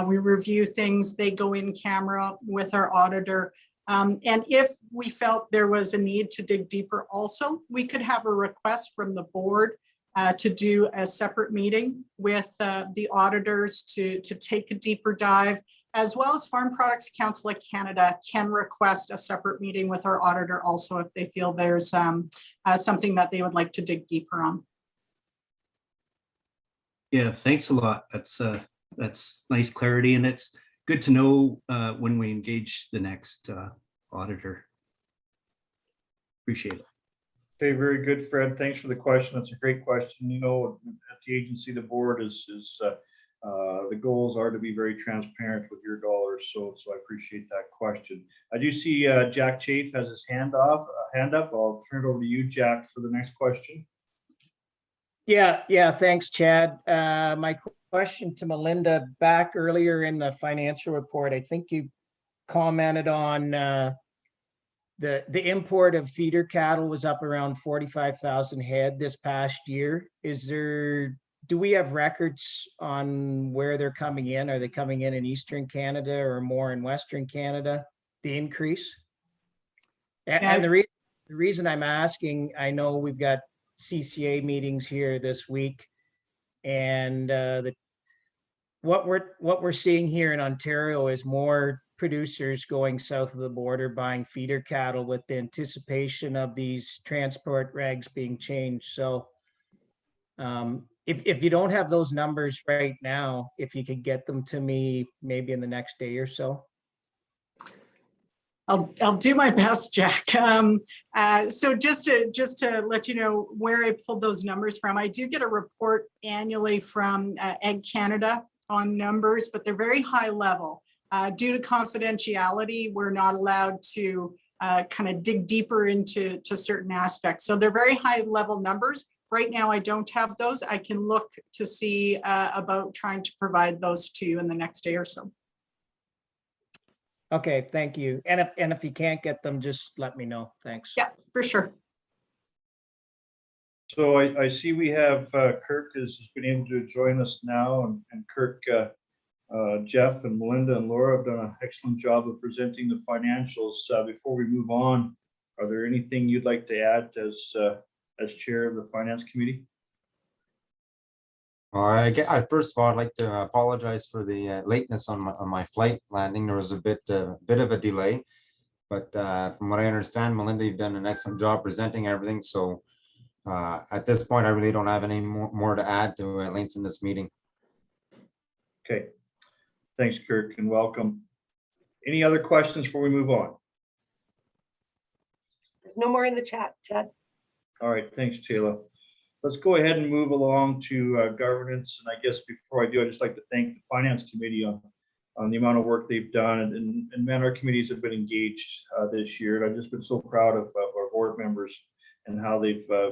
We review things, they go in camera with our auditor. And if we felt there was a need to dig deeper also, we could have a request from the board to do a separate meeting with the auditors to take a deeper dive, as well as Farm Products Council of Canada can request a separate meeting with our auditor also if they feel there's something that they would like to dig deeper on. Yeah, thanks a lot. That's nice clarity, and it's good to know when we engage the next auditor. Appreciate it. Okay, very good, Fred. Thanks for the question. That's a great question. At the agency, the board is the goals are to be very transparent with your dollars. So I appreciate that question. I do see Jack Chafe has his hand up. I'll turn it over to you, Jack, for the next question. Yeah. Thanks, Chad. My question to Melinda, back earlier in the financial report, I think you commented on the import of feeder cattle was up around 45,000 head this past year. Do we have records on where they're coming in? Are they coming in Eastern Canada or more in Western Canada, the increase? And the reason I'm asking, I know we've got CCA meetings here this week, and what we're seeing here in Ontario is more producers going south of the border buying feeder cattle with the anticipation of these transport regs being changed. So if you don't have those numbers right now, if you could get them to me maybe in the next day or so. I'll do my best, Jack. So just to let you know where I pulled those numbers from, I do get a report annually from Ag Canada on numbers, but they're very high level. Due to confidentiality, we're not allowed to kind of dig deeper into certain aspects. So they're very high level numbers. Right now, I don't have those. I can look to see about trying to provide those to you in the next day or so. Okay, thank you. And if you can't get them, just let me know. Thanks. Yeah, for sure. So I see we have Kirk has been able to join us now, and Kirk, Jeff and Melinda and Laura have done an excellent job of presenting the financials. Before we move on, are there anything you'd like to add as chair of the finance committee? First of all, I'd like to apologize for the lateness on my flight landing. There was a bit of a delay, but from what I understand, Melinda, you've done an excellent job presenting everything. So at this point, I really don't have any more to add to lengthen this meeting. Okay, thanks, Kirk, and welcome. Any other questions before we move on? There's no more in the chat, Chad. All right, thanks, Taylor. Let's go ahead and move along to governance. And I guess before I do, I'd just like to thank the Finance Committee on the amount of work they've done. And man, our committees have been engaged this year. And I've just been so proud of our board members and how they've, a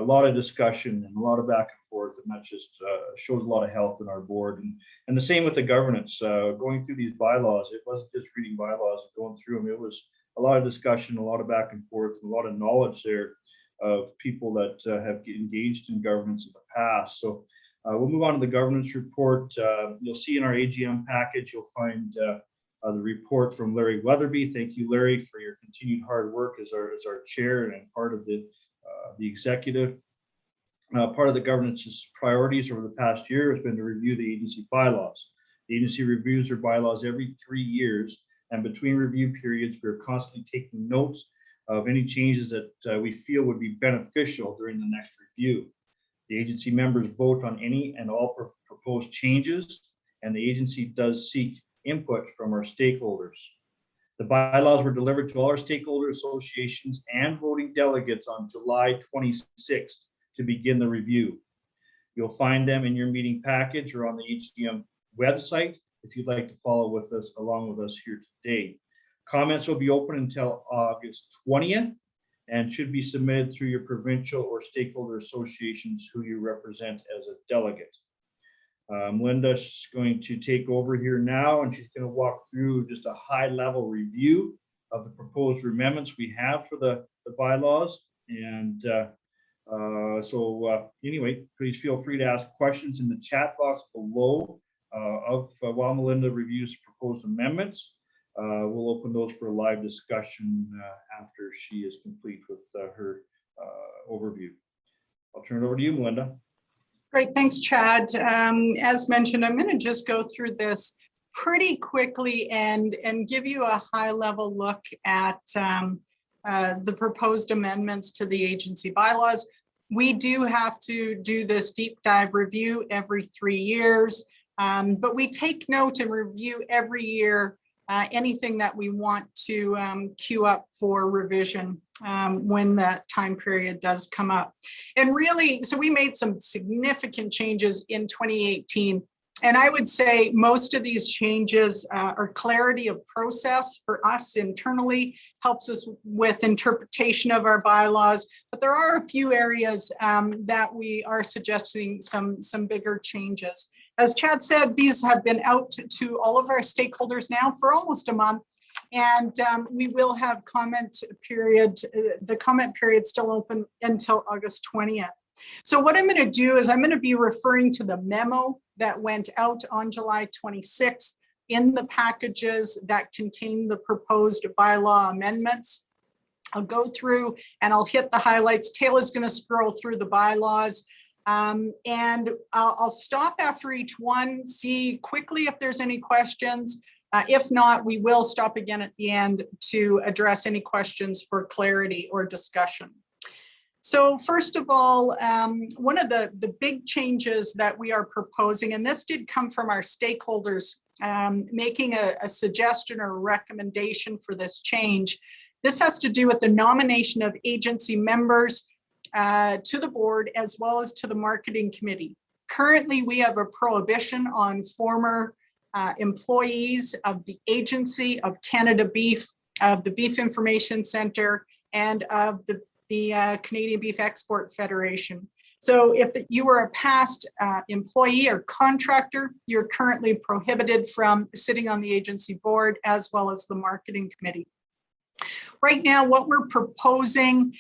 lot of discussion and a lot of back and forth. And that just shows a lot of health in our board. And the same with the governance. Going through these bylaws, it wasn't just reading bylaws and going through them. It was a lot of discussion, a lot of back and forth, and a lot of knowledge there of people that have engaged in governance in the past. So we'll move on to the governance report. You'll see in our AGM package, you'll find the report from Larry Weatherby. Thank you, Larry, for your continued hard work as our chair and part of the executive. Part of the governance's priorities over the past year has been to review the agency bylaws. The agency reviews their bylaws every 3 years, and between review periods, we're constantly taking notes of any changes that we feel would be beneficial during the next review. The agency members vote on any and all proposed changes, and the agency does seek input from our stakeholders. The bylaws were delivered to all our stakeholder associations and voting delegates on July 26th to begin the review. You'll find them in your meeting package or on the HDM website if you'd like to follow with us along with us here today. Comments will be open until August 20th and should be submitted through your provincial or stakeholder associations who you represent as a delegate. Melinda's going to take over here now, and she's going to walk through just a high-level review of the proposed amendments we have for the bylaws. And anyway, please feel free to ask questions in the chat box below while Melinda reviews proposed amendments. We'll open those for a live discussion after she is complete with her overview. I'll turn it over to you, Melinda. Great, thanks, Chad. As mentioned, I'm going to just go through this pretty quickly and give you a high-level look at the proposed amendments to the agency bylaws. We do have to do this deep dive review every 3 years, but we take note and review every year anything that we want to queue up for revision when that time period does come up. And really, so we made some significant changes in 2018. And I would say most of these changes are clarity of process for us internally, helps us with interpretation of our bylaws. But there are a few areas that we are suggesting some bigger changes. As Chad said, these have been out to all of our stakeholders now for almost a month. And we will have comment period, the comment period still open until August 20th. So what I'm going to do is I'm going to be referring to the memo that went out on July 26th in the packages that contain the proposed bylaw amendments. I'll go through and I'll hit the highlights. Taylor's going to scroll through the bylaws. And I'll stop after each one, see quickly if there's any questions. If not, we will stop again at the end to address any questions for clarity or discussion. So first of all, one of the big changes that we are proposing, and this did come from our stakeholders making a suggestion or a recommendation for this change. This has to do with the nomination of agency members to the board as well as to the marketing committee. Currently, we have a prohibition on former employees of the agency, of Canada Beef, of the Beef Information Center, and of the Canadian Beef Export Federation. So if you were a past employee or contractor, you're currently prohibited from sitting on the agency board as well as the marketing committee. Right now, what we're proposing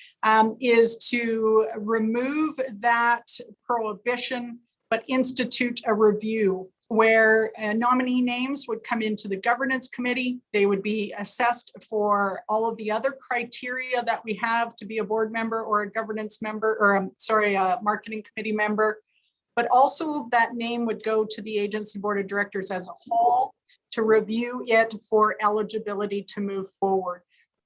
is to remove that prohibition, but institute a review where nominee names would come into the governance committee. They would be assessed for all of the other criteria that we have to be a board member or a governance member, or a marketing committee member. But also that name would go to the agency board of directors as a whole to review it for eligibility to move forward.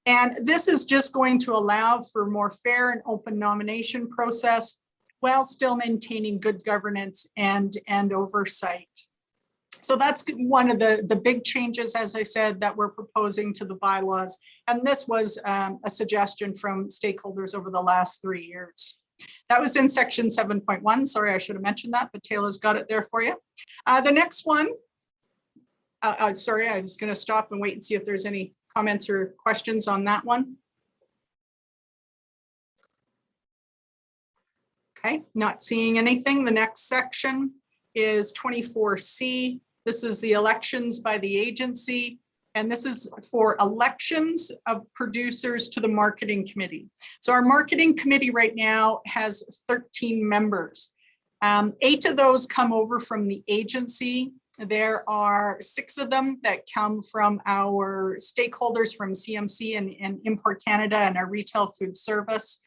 And this is just going to allow for more fair and open nomination process while still maintaining good governance and oversight. So that's one of the big changes, as I said, that we're proposing to the bylaws. And this was a suggestion from stakeholders over the last 3 years. That was in section 7.1. Sorry, I should have mentioned that, but Taylor's got it there for you. The next one, sorry, I was going to stop and wait and see if there's any comments or questions on that one. Okay, not seeing anything. The next section is 24C. This is the elections by the agency. And this is for elections of producers to the marketing committee. So our marketing committee right now has 13 members. 8 of those come over from the agency. There are 6 of them that come from our stakeholders from CMC and Import Canada and our retail food service.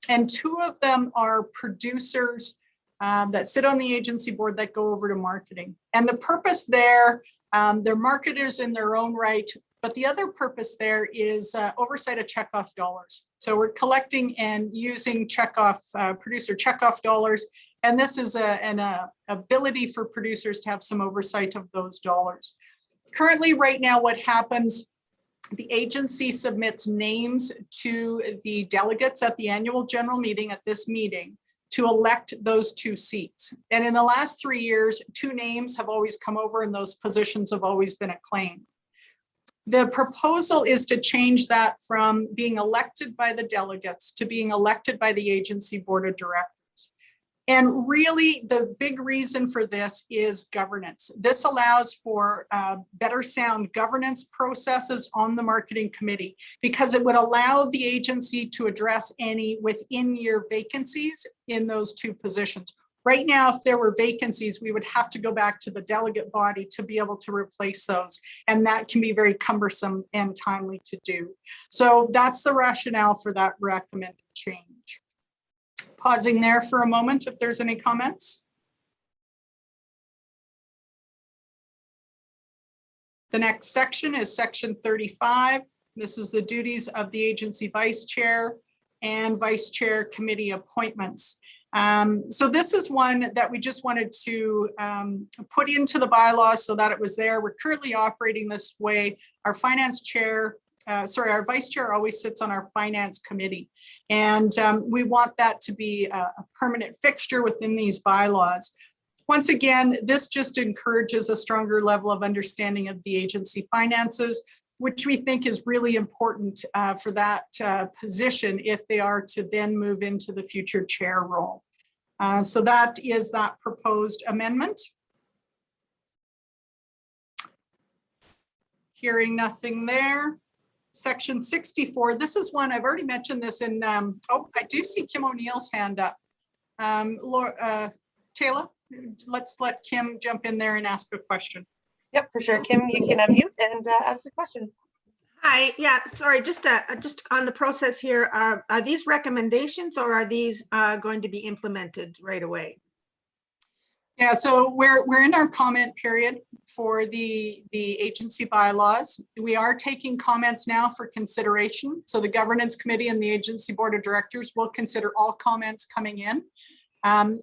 And 2 of them are producers that sit on the agency board that go over to marketing. And the purpose there, they're marketers in their own right, but the other purpose there is oversight of checkoff dollars. So we're collecting and using producer checkoff dollars. And this is an ability for producers to have some oversight of those dollars. Currently, right now, what happens, the agency submits names to the delegates at the annual general meeting at this meeting to elect those 2 seats. And in the last 3 years, 2 names have always come over and those positions have always been acclaimed. The proposal is to change that from being elected by the delegates to being elected by the agency board of directors. And really, the big reason for this is governance. This allows for better sound governance processes on the marketing committee because it would allow the agency to address any within-year vacancies in those 2 positions. Right now, if there were vacancies, we would have to go back to the delegate body to be able to replace those. And that can be very cumbersome and timely to do. So that's the rationale for that recommended change. Pausing there for a moment if there's any comments. The next section is section 35. This is the duties of the agency vice chair and vice chair committee appointments. So this is one that we just wanted to put into the bylaws so that it was there. We're currently operating this way. Our finance chair, our vice chair always sits on our finance committee. And we want that to be a permanent fixture within these bylaws. Once again, this just encourages a stronger level of understanding of the agency finances, which we think is really important for that position if they are to then move into the future chair role. So that is that proposed amendment. Hearing nothing there. Section 64, this is one, I've already mentioned this in, oh, I do see Kim O'Neill's hand up. Taylor, let's let Kim jump in there and ask a question. Yep, for sure. Kim, you can unmute and ask your question. Hi, yeah, sorry, just on the process here, are these recommendations or are these going to be implemented right away? Yeah, so we're in our comment period for the agency bylaws. We are taking comments now for consideration. So the governance committee and the agency board of directors will consider all comments coming in.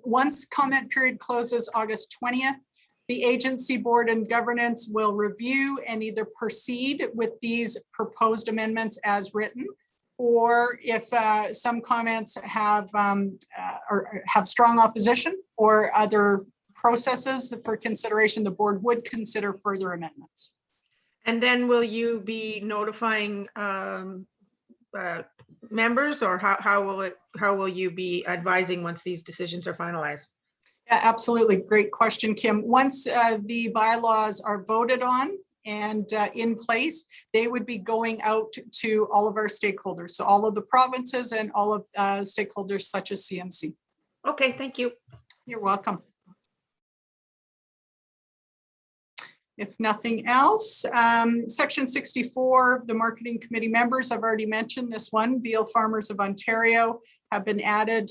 Once comment period closes August 20th, the agency board and governance will review and either proceed with these proposed amendments as written, or if some comments have or have strong opposition or other processes for consideration, the board would consider further amendments. And then will you be notifying members, or how will you be advising once these decisions are finalized? Yeah, absolutely. Great question, Kim. Once the bylaws are voted on and in place, they would be going out to all of our stakeholders. So all of the provinces and all of stakeholders such as CMC. Okay, thank you. You're welcome. If nothing else, section 64, the marketing committee members, I've already mentioned this one, Veal Farmers of Ontario have been added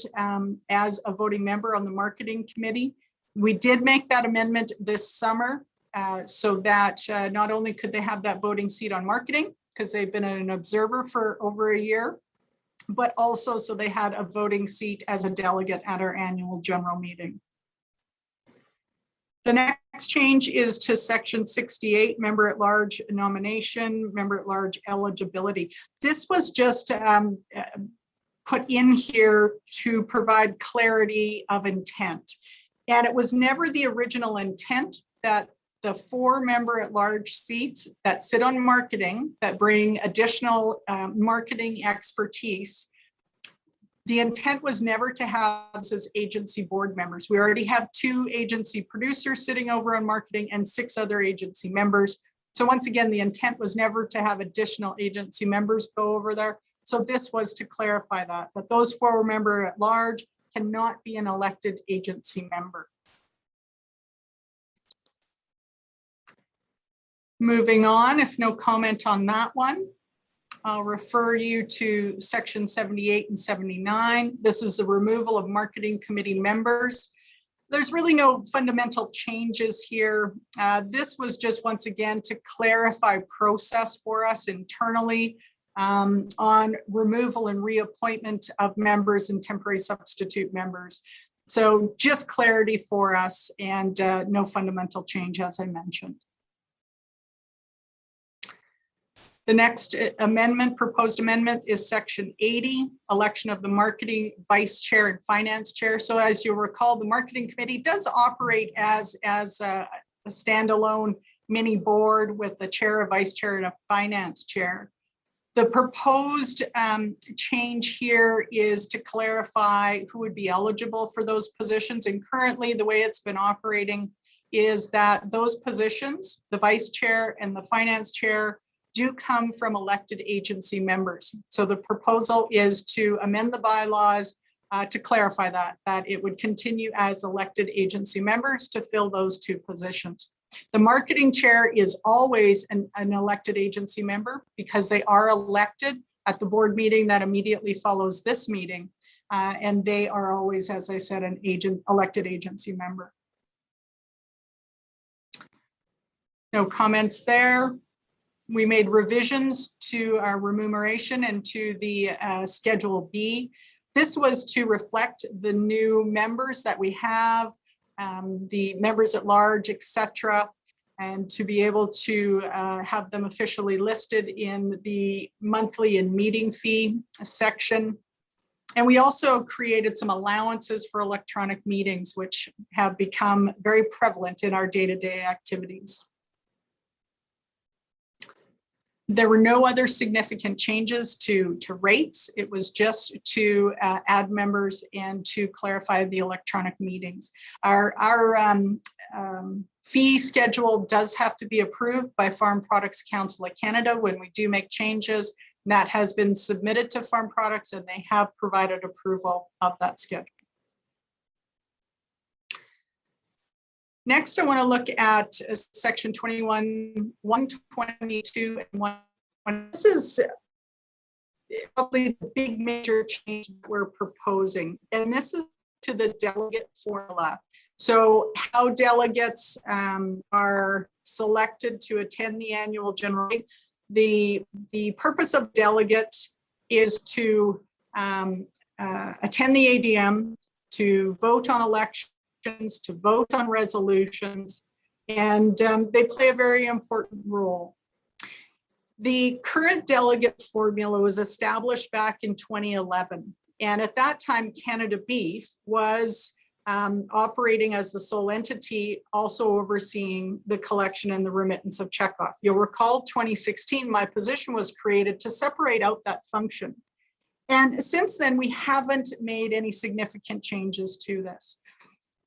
as a voting member on the marketing committee. We did make that amendment this summer so that not only could they have that voting seat on marketing, because they've been an observer for over a year, but also so they had a voting seat as a delegate at our annual general meeting. The next change is to section 68, member at large nomination, member at large eligibility. This was just put in here to provide clarity of intent. And it was never the original intent that the 4 member at large seats that sit on marketing, that bring additional marketing expertise. The intent was never to have as agency board members. We already have 2 agency producers sitting over on marketing and 6 other agency members. So once again, the intent was never to have additional agency members go over there. So this was to clarify that those 4 member at large cannot be an elected agency member. Moving on, if no comment on that one, I'll refer you to section 78 and 79. This is the removal of marketing committee members. There's really no fundamental changes here. This was just once again to clarify process for us internally on removal and reappointment of members and temporary substitute members. So just clarity for us and no fundamental change, as I mentioned. The next amendment, proposed amendment, is section 80, election of the marketing vice chair and finance chair. So as you'll recall, the marketing committee does operate as a standalone mini board with the chair, a vice chair, and a finance chair. The proposed change here is to clarify who would be eligible for those positions. And currently the way it's been operating is that those positions, the vice chair and the finance chair, do come from elected agency members. So the proposal is to amend the bylaws to clarify that it would continue as elected agency members to fill those 2 positions. The marketing chair is always an elected agency member because they are elected at the board meeting that immediately follows this meeting. And they are always, as I said, an elected agency member. No comments there. We made revisions to our remuneration and to the Schedule B. This was to reflect the new members that we have, the members at large, etc., and to be able to have them officially listed in the monthly and meeting fee section. And we also created some allowances for electronic meetings, which have become very prevalent in our day-to-day activities. There were no other significant changes to rates. It was just to add members and to clarify the electronic meetings. Our fee schedule does have to be approved by Farm Products Council of Canada when we do make changes. That has been submitted to Farm Products and they have provided approval of that schedule. Next, I want to look at section 21, 122, and 1. This is probably the big major change we're proposing, and this is to the delegate formula. So how delegates are selected to attend the annual general meeting. The purpose of delegate is to attend the AGM, to vote on elections, to vote on resolutions, and they play a very important role. The current delegate formula was established back in 2011, and at that time Canada Beef was operating as the sole entity, also overseeing the collection and the remittance of checkoff. You'll recall 2016, my position was created to separate out that function. And since then, we haven't made any significant changes to this.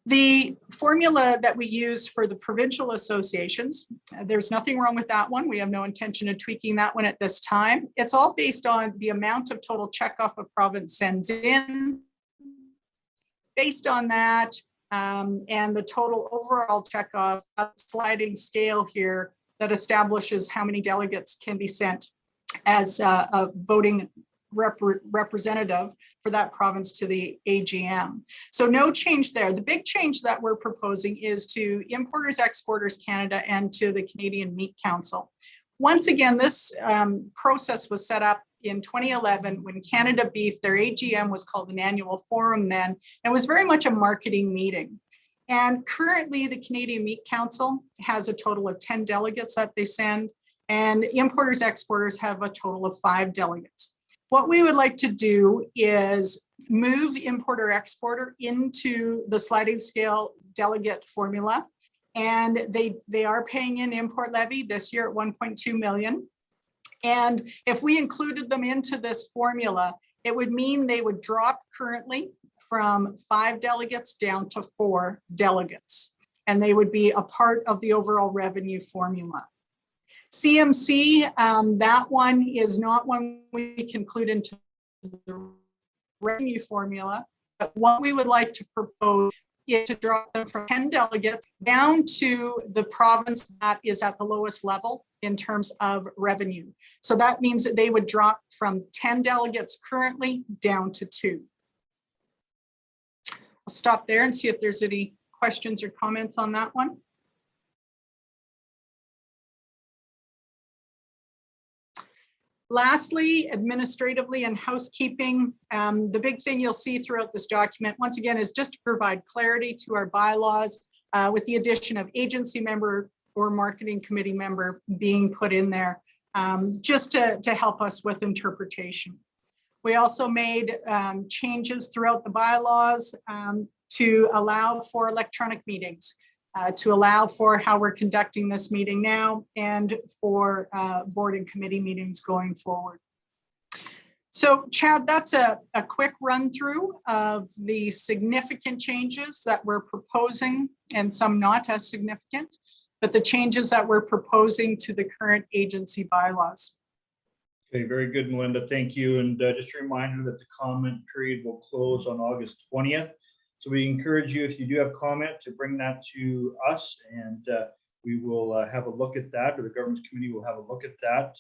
The formula that we use for the provincial associations, there's nothing wrong with that one. We have no intention of tweaking that one at this time. It's all based on the amount of total checkoff a province sends in. Based on that, and the total overall checkoff, a sliding scale here that establishes how many delegates can be sent as a voting representative for that province to the AGM. So no change there. The big change that we're proposing is to Importers Exporters Canada and to the Canadian Meat Council. Once again, this process was set up in 2011 when Canada Beef, their AGM was called an annual forum then, and was very much a marketing meeting. And currently the Canadian Meat Council has a total of 10 delegates that they send, and Importers Exporters have a total of 5 delegates. What we would like to do is move importer exporter into the sliding scale delegate formula. And they are paying in import levy this year at 1.2 million. And if we included them into this formula, it would mean they would drop currently from 5 delegates down to 4 delegates. And they would be a part of the overall revenue formula. CMC, that one is not one we can include into the revenue formula, but what we would like to propose is to drop them from 10 delegates down to the province that is at the lowest level in terms of revenue. So that means that they would drop from 10 delegates currently down to 2. I'll stop there and see if there's any questions or comments on that one. Lastly, administratively and housekeeping, the big thing you'll see throughout this document, once again, is just to provide clarity to our bylaws with the addition of agency member or marketing committee member being put in there, just to help us with interpretation. We also made changes throughout the bylaws to allow for electronic meetings. To allow for how we're conducting this meeting now and for board and committee meetings going forward. So Chad, that's a quick run through of the significant changes that we're proposing and some not as significant, but the changes that we're proposing to the current agency bylaws. Okay, very good, Melinda. Thank you. And just a reminder that the comment period will close on August 20th. So we encourage you, if you do have comment, to bring that to us, and we will have a look at that, or the governance committee will have a look at that.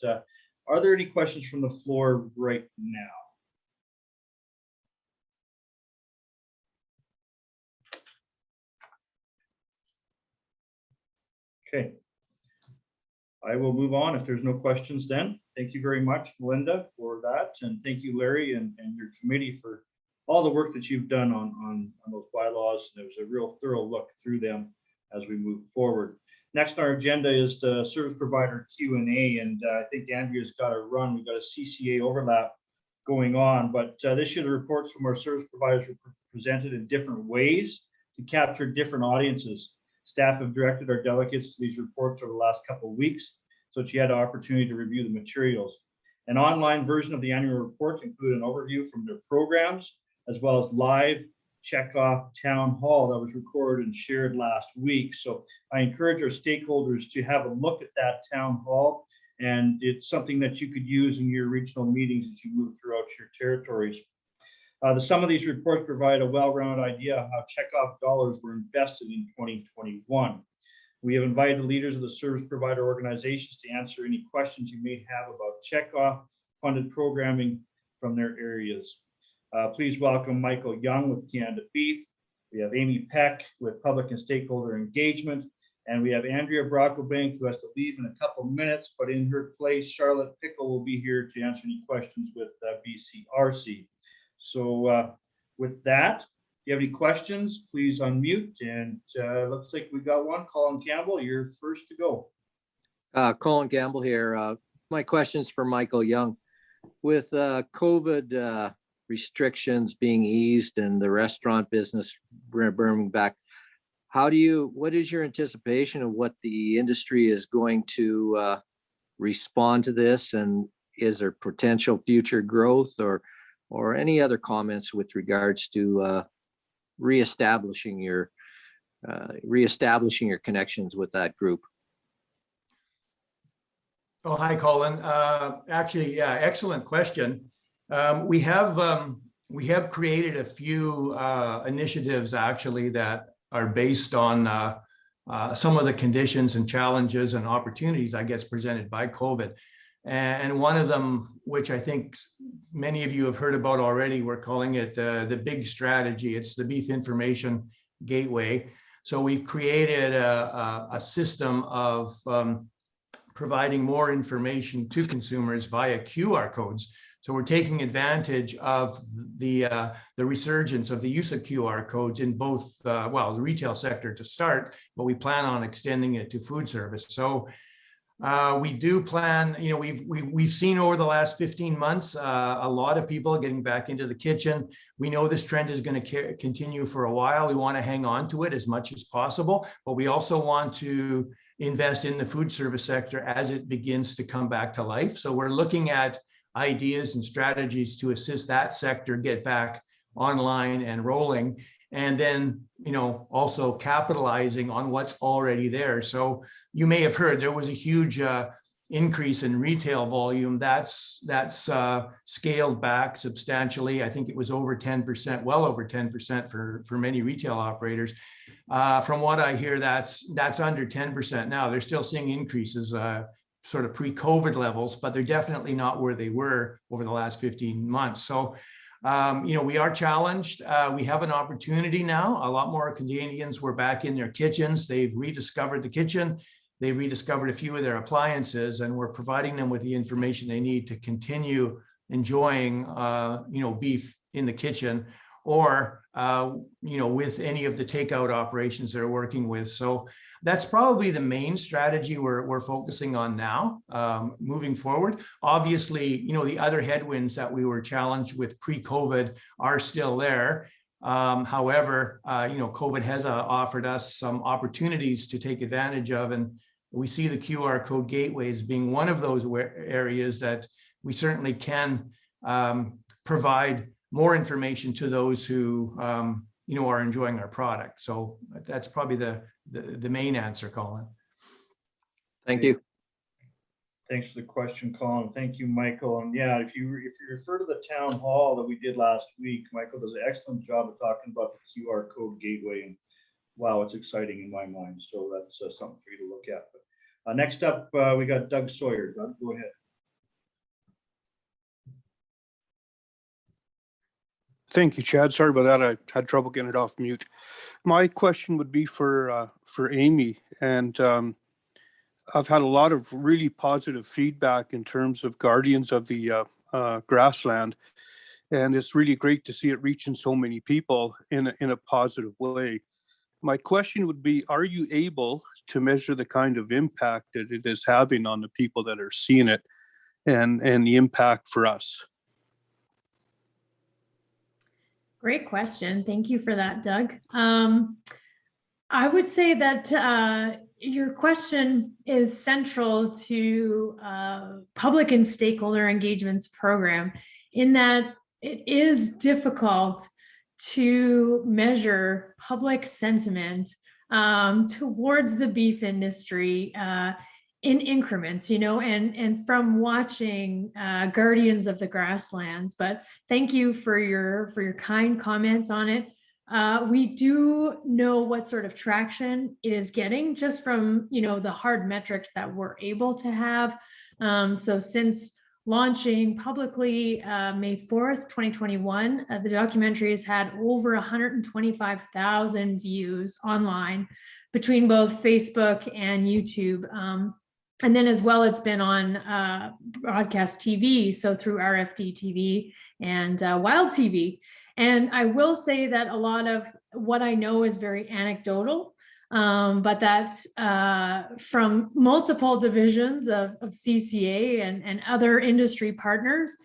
Are there any questions from the floor right now? Okay. I will move on if there's no questions then. Thank you very much, Melinda, for that. And thank you, Larry, and your committee for all the work that you've done on those bylaws. There was a real thorough look through them as we move forward. Next on our agenda is the service provider Q&A, and I think Andrea's got a run. We've got a CCA overlap going on, but this year the reports from our service providers were presented in different ways to capture different audiences. Staff have directed our delegates to these reports over the last couple of weeks, so that you had an opportunity to review the materials. An online version of the annual report included an overview from their programs, as well as live checkoff town hall that was recorded and shared last week. So I encourage our stakeholders to have a look at that town hall, and it's something that you could use in your regional meetings as you move throughout your territories. The sum of these reports provide a well-rounded idea of how checkoff dollars were invested in 2021. We have invited the leaders of the service provider organizations to answer any questions you may have about checkoff funded programming from their areas. Please welcome Michael Young with Canada Beef. We have Amy Peck with Public and Stakeholder Engagement. And we have Andrea Brocklebank, who has to leave in a couple of minutes, but in her place, Charlotte Pickle will be here to answer any questions with BCRC. So with that, if you have any questions, please unmute. And looks like we got one. Colin Campbell, you're first to go. Colin Campbell here. My question's for Michael Young. With COVID restrictions being eased and the restaurant business bringing back, what is your anticipation of what the industry is going to respond to this, and is there potential future growth or any other comments with regards to reestablishing your reestablishing your connections with that group? Oh, hi, Colin. Actually, yeah, excellent question. We have created a few initiatives actually that are based on some of the conditions and challenges and opportunities, I guess, presented by COVID. And one of them, which I think many of you have heard about already, we're calling it the big strategy. It's the Beef Information Gateway. So we've created a system of providing more information to consumers via QR codes. So we're taking advantage of the resurgence of the use of QR codes in both, well, the retail sector to start, but we plan on extending it to food service. So we do plan, you know, we've seen over the last 15 months, a lot of people getting back into the kitchen. We know this trend is going to continue for a while. We want to hang on to it as much as possible, but we also want to invest in the food service sector as it begins to come back to life. So we're looking at ideas and strategies to assist that sector get back online and rolling, and then, you know, also capitalizing on what's already there. So you may have heard there was a huge increase in retail volume. That's scaled back substantially. I think it was over 10%, well over 10% for many retail operators. From what I hear, that's under 10% now. They're still seeing increases, sort of pre-COVID levels, but they're definitely not where they were over the last 15 months. So, you know, we are challenged. We have an opportunity now. A lot more Canadians were back in their kitchens. They've rediscovered the kitchen. They've rediscovered a few of their appliances, and we're providing them with the information they need to continue enjoying, you know, beef in the kitchen, or, you know, with any of the takeout operations they're working with. So that's probably the main strategy we're focusing on now, moving forward. Obviously, you know, the other headwinds that we were challenged with pre-COVID are still there. However, you know, COVID has offered us some opportunities to take advantage of, and we see the QR code gateways being one of those areas that we certainly can provide more information to those who, you know, are enjoying our product. So that's probably the main answer, Colin. Thank you. Thanks for the question, Colin. Thank you, Michael. And yeah, if you refer to the town hall that we did last week, Michael does an excellent job of talking about the QR code gateway, and wow, it's exciting in my mind. So that's something for you to look at. But next up, we got Doug Sawyer. Doug, go ahead. Thank you, Chad. Sorry about that. I had trouble getting it off mute. My question would be for Amy, and I've had a lot of really positive feedback in terms of Guardians of the Grassland, and it's really great to see it reaching so many people in a positive way. My question would be, are you able to measure the kind of impact that it is having on the people that are seeing it, and the impact for us? Great question. Thank you for that, Doug. I would say that your question is central to public and stakeholder engagements program, in that it is difficult to measure public sentiment towards the beef industry in increments, you know, and from watching Guardians of the Grasslands. But thank you for your kind comments on it. We do know what sort of traction it is getting just from, you know, the hard metrics that we're able to have. So since launching publicly May 4th, 2021, the documentary has had over 125,000 views online between both Facebook and YouTube. And then as well, it's been on broadcast TV, so through RFD TV and Wild TV. And I will say that a lot of what I know is very anecdotal, but that from multiple divisions of CCA and other industry partners,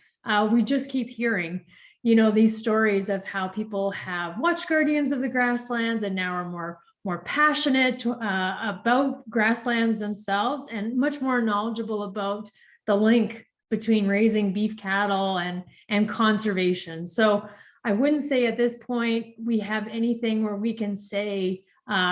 we just keep hearing, you know, these stories of how people have watched Guardians of the Grasslands and now are more passionate about grasslands themselves, and much more knowledgeable about the link between raising beef cattle and conservation. So I wouldn't say at this point we have anything where we can say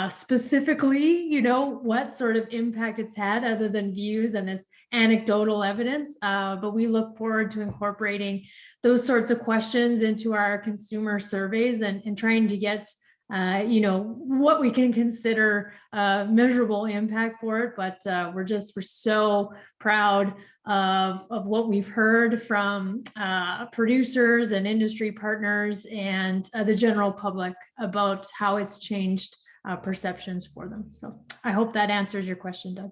specifically, what sort of impact it's had other than views and this anecdotal evidence. But we look forward to incorporating those sorts of questions into our consumer surveys and trying to get what we can consider measurable impact for it. But we're so proud of what we've heard from producers and industry partners and the general public about how it's changed perceptions for them. So I hope that answers your question, Doug.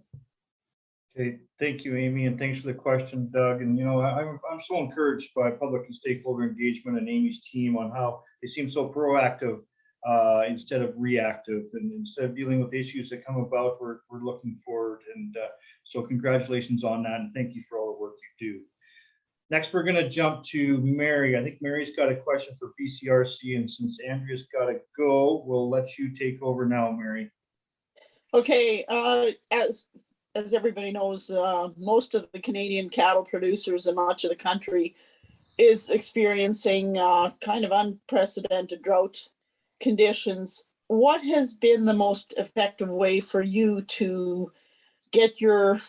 Okay, thank you, Amy, and thanks for the question, Doug. And I'm so encouraged by public and stakeholder engagement and Amy's team on how they seem so proactive instead of reactive, and instead of dealing with issues that come about, we're looking forward. And so congratulations on that, and thank you for all the work you do. Next, we're going to jump to Mary. I think Mary's got a question for BCRC, and since Andrea's got to go, we'll let you take over now, Mary. Okay, as everybody knows, most of the Canadian cattle producers and much of the country is experiencing kind of unprecedented drought conditions. What has been the most effective way for you to get your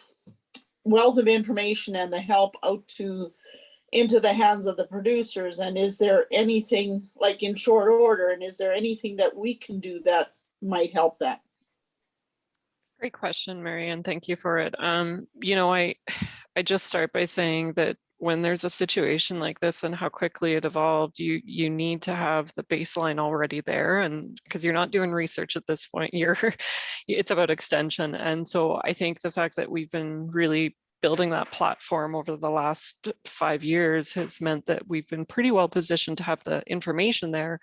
wealth of information and the help out into the hands of the producers? And is there anything, like in short order, and is there anything that we can do that might help that? Great question, Mary, and thank you for it. I just start by saying that when there's a situation like this and how quickly it evolved, you need to have the baseline already there, and because you're not doing research at this point, it's about extension. And so I think the fact that we've been really building that platform over the last 5 years has meant that we've been pretty well positioned to have the information there,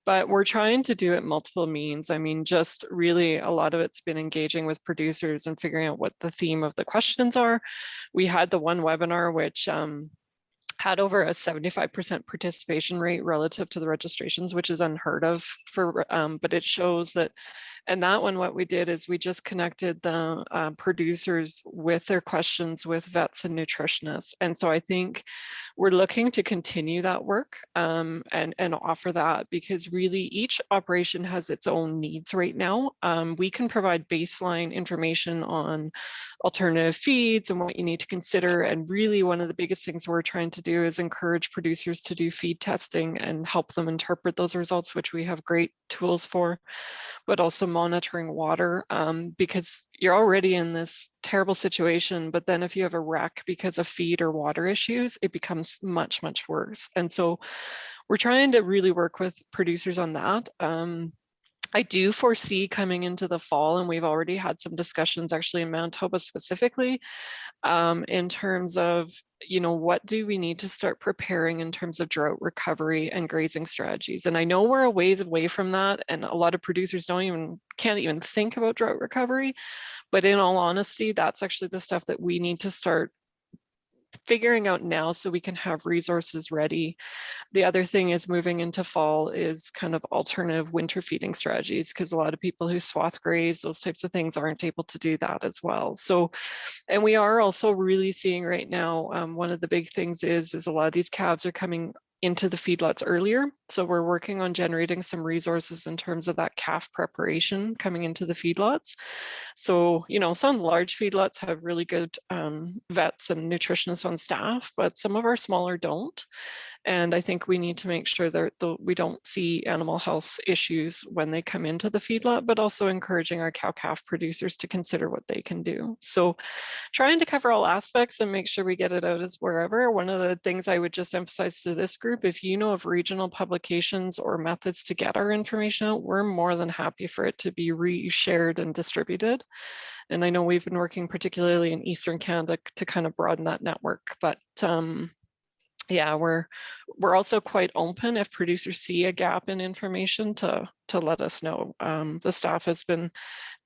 but we're trying to do it multiple means. I mean, just really a lot of it's been engaging with producers and figuring out what the theme of the questions are. We had the one webinar, which had over a 75% participation rate relative to the registrations, which is unheard of but it shows that. And that one, what we did is we just connected the producers with their questions with vets and nutritionists. And so I think we're looking to continue that work and offer that, because really each operation has its own needs right now. We can provide baseline information on alternative feeds and what you need to consider. And really one of the biggest things we're trying to do is encourage producers to do feed testing and help them interpret those results, which we have great tools for, but also monitoring water, because you're already in this terrible situation, but then if you have a wreck because of feed or water issues, it becomes much, much worse. And so we're trying to really work with producers on that. I do foresee coming into the fall, and we've already had some discussions actually in Manitoba specifically, in terms of, what do we need to start preparing in terms of drought recovery and grazing strategies. And I know we're a ways away from that, and a lot of producers can't even think about drought recovery, but in all honesty, that's actually the stuff that we need to start figuring out now so we can have resources ready. The other thing is moving into fall is kind of alternative winter feeding strategies, because a lot of people who swath graze, those types of things, aren't able to do that as well. So, and we are also really seeing right now, one of the big things is a lot of these calves are coming into the feedlots earlier. So we're working on generating some resources in terms of that calf preparation coming into the feedlots. So, some large feedlots have really good vets and nutritionists on staff, but some of our smaller don't. And I think we need to make sure that we don't see animal health issues when they come into the feedlot, but also encouraging our cow-calf producers to consider what they can do. So trying to cover all aspects and make sure we get it out as wherever. One of the things I would just emphasize to this group, if you know of regional publications or methods to get our information out, we're more than happy for it to be reshared and distributed. And I know we've been working particularly in Eastern Canada to kind of broaden that network, but yeah, we're also quite open if producers see a gap in information to let us know. The staff has been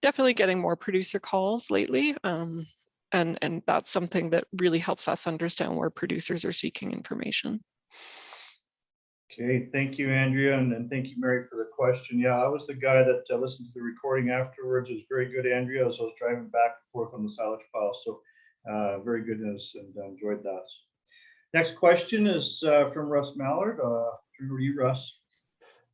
definitely getting more producer calls lately, and that's something that really helps us understand where producers are seeking information. Okay, thank you, Andrea, and thank you, Mary, for the question. Yeah, I was the guy that listened to the recording afterwards. It was very good, Andrea, as I was driving back and forth on the silage pile. So very good news, and enjoyed that. Next question is from Russ Mallard. Turn over to you, Russ.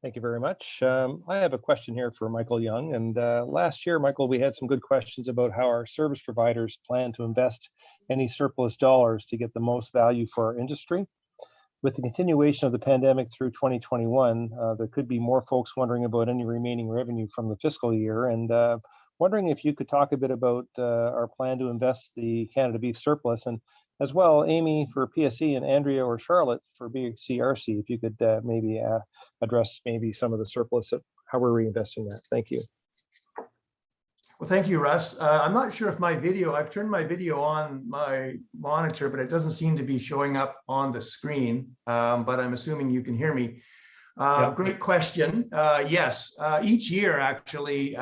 Thank you very much. I have a question here for Michael Young. And last year, Michael, we had some good questions about how our service providers plan to invest any surplus dollars to get the most value for our industry. With the continuation of the pandemic through 2021, there could be more folks wondering about any remaining revenue from the fiscal year. And wondering if you could talk a bit about our plan to invest the Canada beef surplus, and as well, Amy for PSE and Andrea or Charlotte for BCRC, if you could maybe address maybe some of the surplus, how we're reinvesting that. Thank you. Well, thank you, Russ. I'm not sure if I've turned my video on my monitor, but it doesn't seem to be showing up on the screen, but I'm assuming you can hear me. Great question. Yes, each year, actually,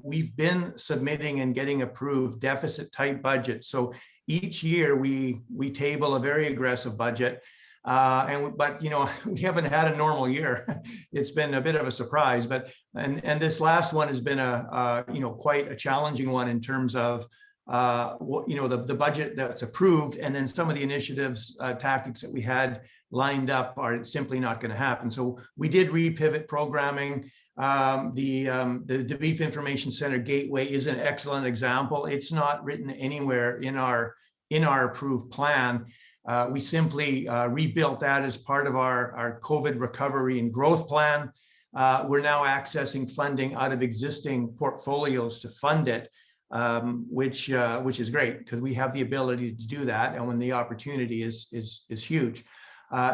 we've been submitting and getting approved deficit type budgets. So each year we table a very aggressive budget. But we haven't had a normal year. It's been a bit of a surprise, and this last one has been quite a challenging one in terms of the budget that's approved, and then some of the initiatives, tactics that we had lined up are simply not going to happen. So we did repivot programming. The Beef Information Center Gateway is an excellent example. It's not written anywhere in our approved plan. We simply rebuilt that as part of our COVID recovery and growth plan. We're now accessing funding out of existing portfolios to fund it, which is great because we have the ability to do that, and when the opportunity is huge.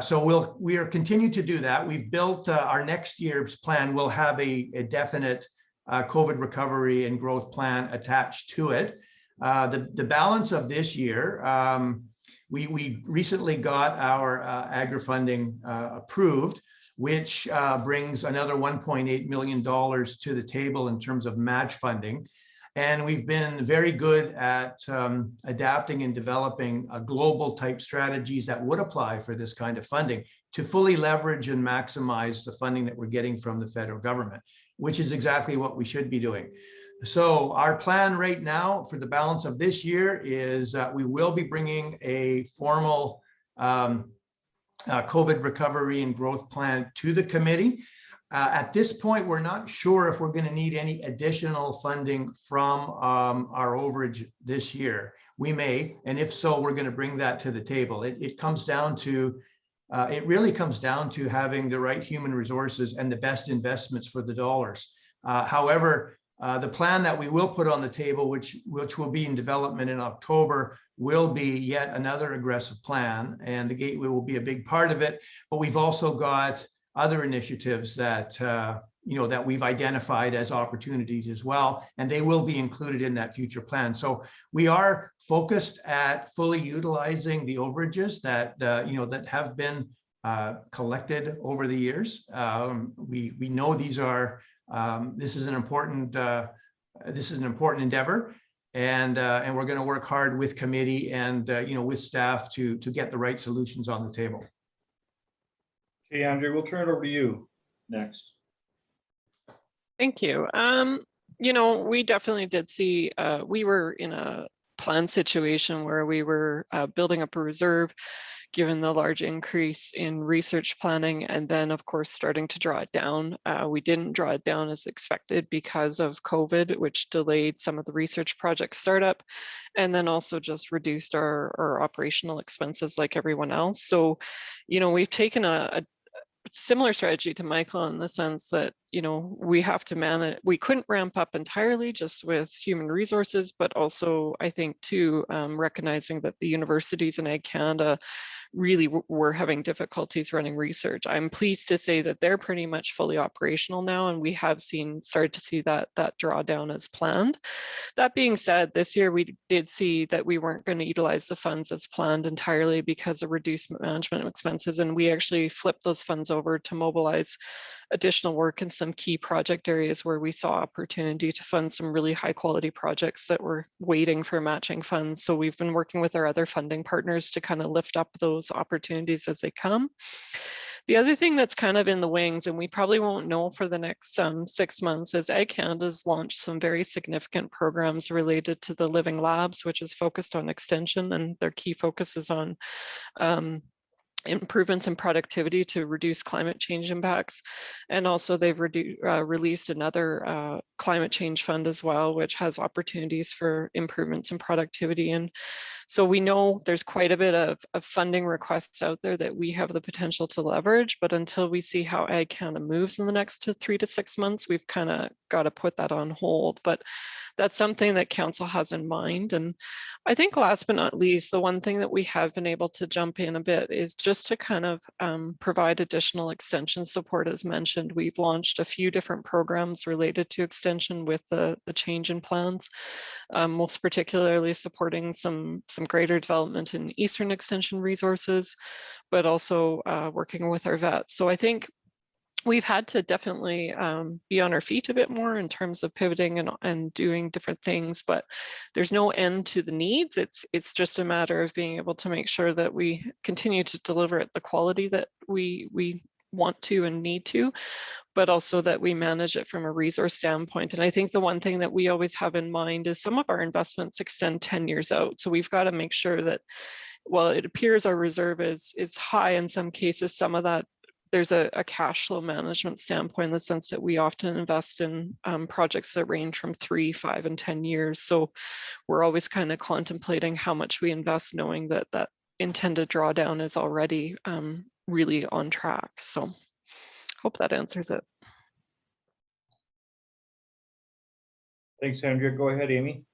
So we are continue to do that. We've built our next year's plan. We'll have a definite COVID recovery and growth plan attached to it. The balance of this year, we recently got our agri funding approved, which brings another $1.8 million to the table in terms of match funding. And we've been very good at adapting and developing global type strategies that would apply for this kind of funding to fully leverage and maximize the funding that we're getting from the federal government, which is exactly what we should be doing. So our plan right now for the balance of this year is we will be bringing a formal COVID recovery and growth plan to the committee. At this point, we're not sure if we're going to need any additional funding from our overage this year. We may, and if so, we're going to bring that to the table. It comes down to, it really comes down to having the right human resources and the best investments for the dollars. However, the plan that we will put on the table, which will be in development in October, will be yet another aggressive plan, and the Gateway will be a big part of it. But we've also got other initiatives that that we've identified as opportunities as well, and they will be included in that future plan. So we are focused at fully utilizing the overages that that have been collected over the years. We know these are this is an important endeavor, and we're going to work hard with committee and with staff to get the right solutions on the table. Okay, Andrea, we'll turn it over to you next. Thank you. We definitely did see, we were in a planned situation where we were building up a reserve given the large increase in research planning, and then of course starting to draw it down. We didn't draw it down as expected because of COVID, which delayed some of the research project startup, and then also just reduced our operational expenses like everyone else. So, we've taken a similar strategy to Michael in the sense that, we have to manage, we couldn't ramp up entirely just with human resources, but also I think too, recognizing that the universities in Ag Canada really were having difficulties running research. I'm pleased to say that they're pretty much fully operational now, and we have started to see that drawdown as planned. That being said, this year we did see that we weren't going to utilize the funds as planned entirely because of reduced management expenses, and we actually flipped those funds over to mobilize additional work in some key project areas where we saw opportunity to fund some really high quality projects that were waiting for matching funds. So we've been working with our other funding partners to kind of lift up those opportunities as they come. The other thing that's kind of in the wings, and we probably won't know for the next 6 months, is Ag Canada's launched some very significant programs related to the Living Labs, which is focused on extension, and their key focus is on improvements in productivity to reduce climate change impacts. And also they've released another climate change fund as well, which has opportunities for improvements in productivity. And so we know there's quite a bit of funding requests out there that we have the potential to leverage, but until we see how Ag Canada moves in the next 3 to 6 months, we've kind of got to put that on hold. But that's something that council has in mind. And I think last but not least, the one thing that we have been able to jump in a bit is just to kind of provide additional extension support. As mentioned, we've launched a few different programs related to extension with the change in plans, most particularly supporting some greater development in Eastern Extension resources, but also working with our vets. So I think we've had to definitely be on our feet a bit more in terms of pivoting and doing different things, but there's no end to the needs. It's just a matter of being able to make sure that we continue to deliver at the quality that we want to and need to, but also that we manage it from a resource standpoint. And I think the one thing that we always have in mind is some of our investments extend 10 years out. So we've got to make sure that while it appears our reserve is high in some cases, some of that there's a cash flow management standpoint in the sense that we often invest in projects that range from 3, 5, and 10 years. So we're always kind of contemplating how much we invest, knowing that that intended drawdown is already really on track. So hope that answers it. Thanks, Andrea. Go ahead, Amy.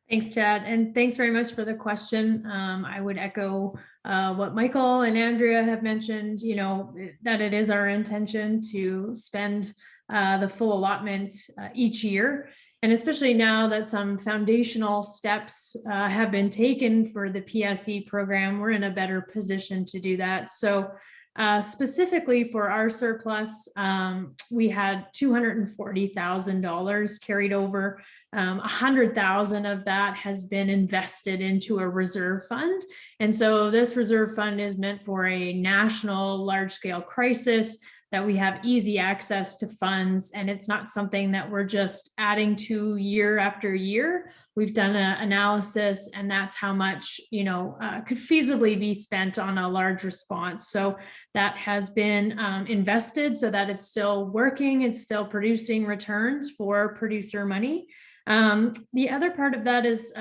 Thanks, Chad, and thanks very much for the question. I would echo what Michael and Andrea have mentioned, you know, that it is our intention to spend the full allotment each year. And especially now that some foundational steps have been taken for the PSE program, we're in a better position to do that. So specifically for our surplus, we had $240,000 carried over. 100,000 of that has been invested into a reserve fund. And so this reserve fund is meant for a national large-scale crisis that we have easy access to funds. And it's not something that we're just adding to year after year. We've done an analysis, and that's how much, you know, could feasibly be spent on a large response. So that has been invested so that it's still working, it's still producing returns for producer money. The other part of that is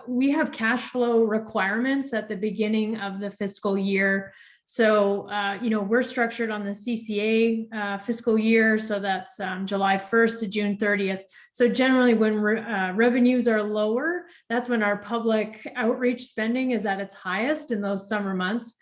we have cash flow requirements at the beginning of the fiscal year. So, you know, we're structured on the CCA fiscal year. So that's July 1st to June 30th. So generally when revenues are lower, that's when our public outreach spending is at its highest in those summer months.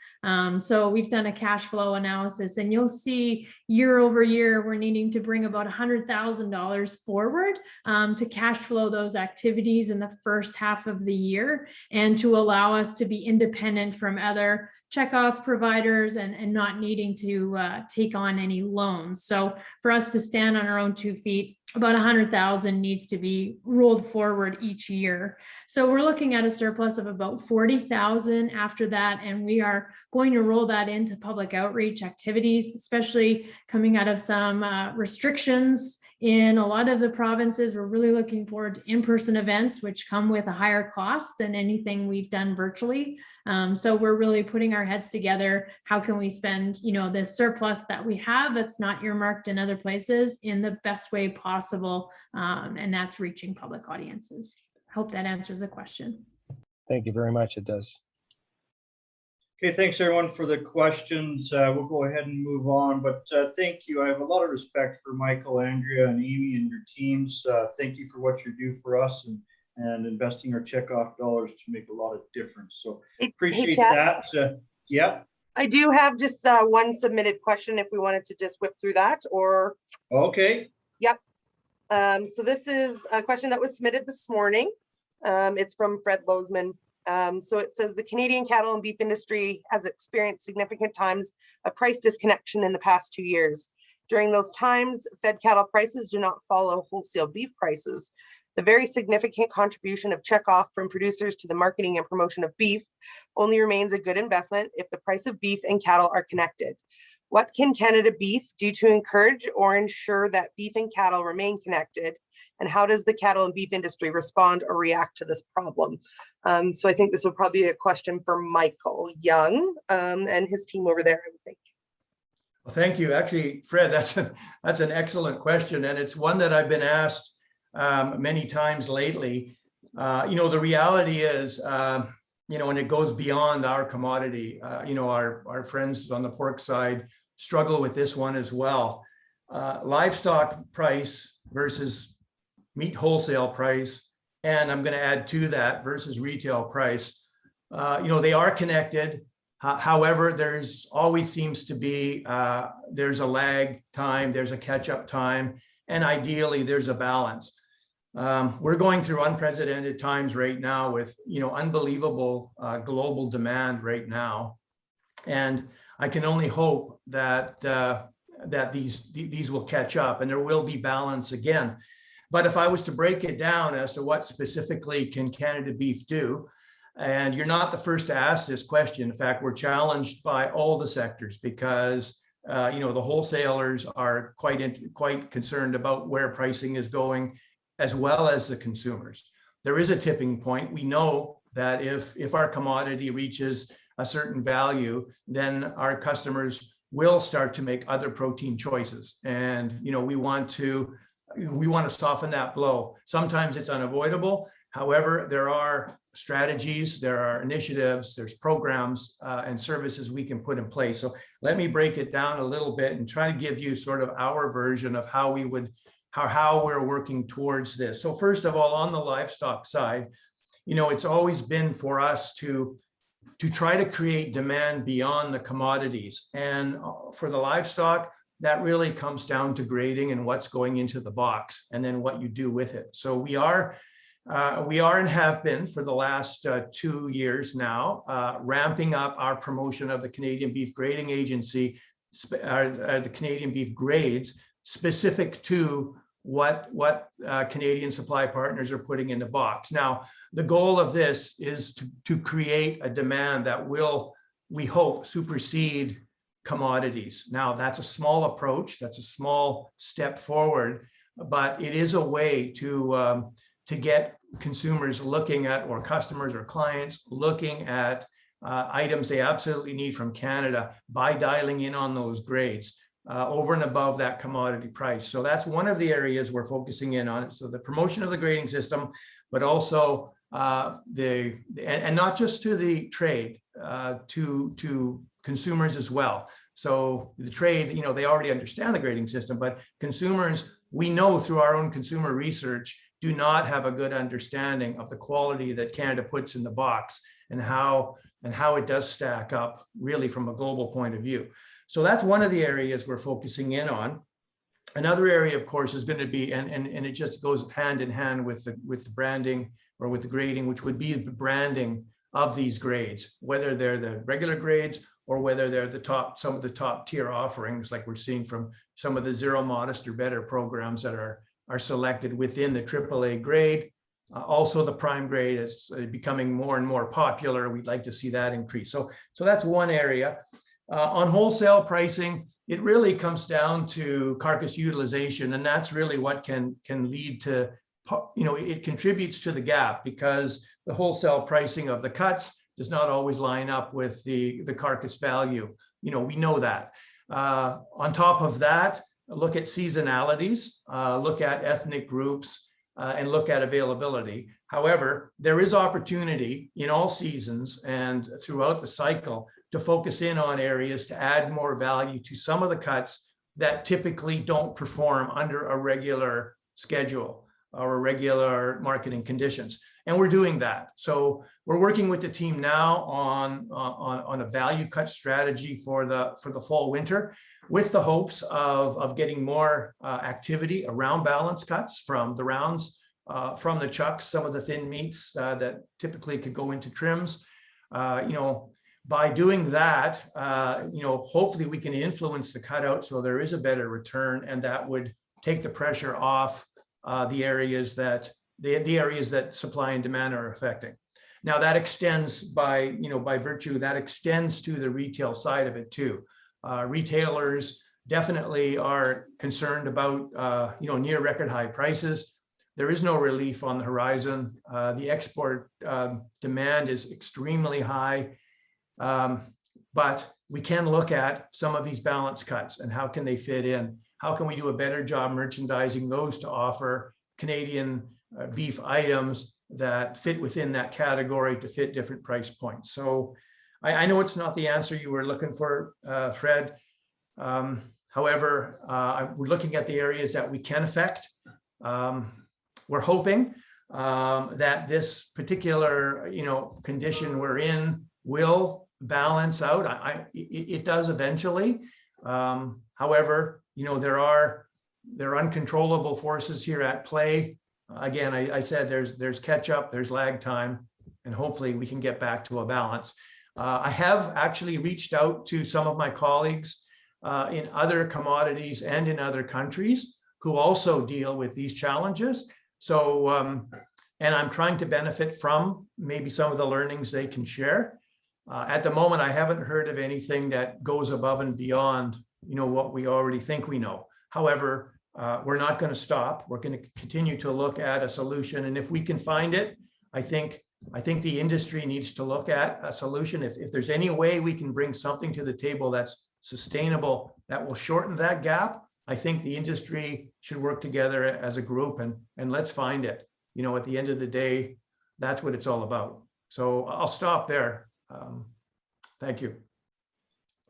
So we've done a cash flow analysis, and you'll see year over year, we're needing to bring about $100,000 forward to cash flow those activities in the first half of the year, and to allow us to be independent from other checkoff providers and not needing to take on any loans. So for us to stand on our own 2 feet, about 100,000 needs to be rolled forward each year. So we're looking at a surplus of about 40,000 after that, and we are going to roll that into public outreach activities, especially coming out of some restrictions in a lot of the provinces. We're really looking forward to in-person events, which come with a higher cost than anything we've done virtually. So we're really putting our heads together. How can we spend, you know, this surplus that we have that's not earmarked in other places in the best way possible? And that's reaching public audiences. Hope that answers the question. Thank you very much. It does. Okay, thanks everyone for the questions. We'll go ahead and move on, but thank you. I have a lot of respect for Michael, Andrea, and Amy and your teams. Thank you for what you do for us and investing our checkoff dollars to make a lot of difference. So appreciate that. Yeah. I do have just one submitted question if we wanted to just whip through that, or. Okay. Yep. So this is a question that was submitted this morning. It's from Fred Lozman. So it says the Canadian cattle and beef industry has experienced significant times of price disconnection in the past 2 years. During those times, fed cattle prices do not follow wholesale beef prices. The very significant contribution of checkoff from producers to the marketing and promotion of beef only remains a good investment if the price of beef and cattle are connected. What can Canada Beef do to encourage or ensure that beef and cattle remain connected? And how does the cattle and beef industry respond or react to this problem? So I think this would probably be a question for Michael Young and his team over there, I would think. Well, thank you. Actually, Fred, that's an excellent question, and it's one that I've been asked many times lately. The reality is, and it goes beyond our commodity. Our friends on the pork side struggle with this one as well. Livestock price versus meat wholesale price, and I'm going to add to that versus retail price. They are connected. However, there's always seems to be, there's a lag time, there's a catch-up time, and ideally there's a balance. We're going through unprecedented times right now with, unbelievable global demand right now. And I can only hope that these will catch up and there will be balance again. But if I was to break it down as to what specifically can Canada beef do, and you're not the first to ask this question. In fact, we're challenged by all the sectors because the wholesalers are quite concerned about where pricing is going, as well as the consumers. There is a tipping point. We know that if our commodity reaches a certain value, then our customers will start to make other protein choices, and we want to soften that blow. Sometimes it's unavoidable. However, there are strategies, there are initiatives, there's programs and services we can put in place. So let me break it down a little bit and try to give you sort of our version of how we're working towards this. So first of all, on the livestock side, it's always been for us to try to create demand beyond the commodities. And for the livestock, that really comes down to grading and what's going into the box and then what you do with it. So we are and have been for the last 2 years now, ramping up our promotion of the Canadian Beef Grading Agency, the Canadian Beef grades, specific to what Canadian supply partners are putting in the box. Now, the goal of this is to create a demand that will, we hope, supersede commodities. Now, that's a small approach, that's a small step forward, but it is a way to get consumers looking at, or customers or clients looking at items they absolutely need from Canada by dialing in on those grades over and above that commodity price. So that's one of the areas we're focusing in on. So the promotion of the grading system, but also and not just to the trade, to consumers as well. So the trade, they already understand the grading system, but consumers, we know through our own consumer research, do not have a good understanding of the quality that Canada puts in the box and how it does stack up really from a global point of view. So that's one of the areas we're focusing in on. Another area, of course, is going to be, and it just goes hand in hand with the branding or with the grading, which would be the branding of these grades, whether they're the regular grades or whether they're some of the top tier offerings, like we're seeing from some of the Zero Modest or Better programs that are selected within the AAA grade. Also, the prime grade is becoming more and more popular. We'd like to see that increase. So that's one area. On wholesale pricing, it really comes down to carcass utilization, and that's really what can lead to, it contributes to the gap, because the wholesale pricing of the cuts does not always line up with the carcass value. We know that. On top of that, look at seasonalities, look at ethnic groups, and look at availability. However, there is opportunity in all seasons and throughout the cycle to focus in on areas to add more value to some of the cuts that typically don't perform under a regular schedule or regular marketing conditions. And we're doing that. So we're working with the team now on a value cut strategy for the fall winter, with the hopes of getting more activity around balance cuts from the rounds, from the chucks, some of the thin meats that typically could go into trims. By doing that, hopefully we can influence the cutout so there is a better return, and that would take the pressure off the areas that supply and demand are affecting. Now that extends by virtue, that extends to the retail side of it too. Retailers definitely are concerned about near record high prices. there is no relief on the horizon. The export demand is extremely high. But we can look at some of these balance cuts and how can they fit in? How can we do a better job merchandising those to offer Canadian beef items that fit within that category to fit different price points? So I know it's not the answer you were looking for, Fred. However, we're looking at the areas that we can affect. We're hoping that this particular, condition we're in will balance out. It does eventually. However, there are uncontrollable forces here at play. Again, I said there's catch up, there's lag time, and hopefully we can get back to a balance. I have actually reached out to some of my colleagues in other commodities and in other countries who also deal with these challenges. So, and I'm trying to benefit from maybe some of the learnings they can share. At the moment, I haven't heard of anything that goes above and beyond, what we already think we know. However, we're not going to stop. We're going to continue to look at a solution. And if we can find it, I think the industry needs to look at a solution. If there's any way we can bring something to the table that's sustainable, that will shorten that gap, I think the industry should work together as a group and let's find it. At the end of the day, that's what it's all about. So I'll stop there. Thank you.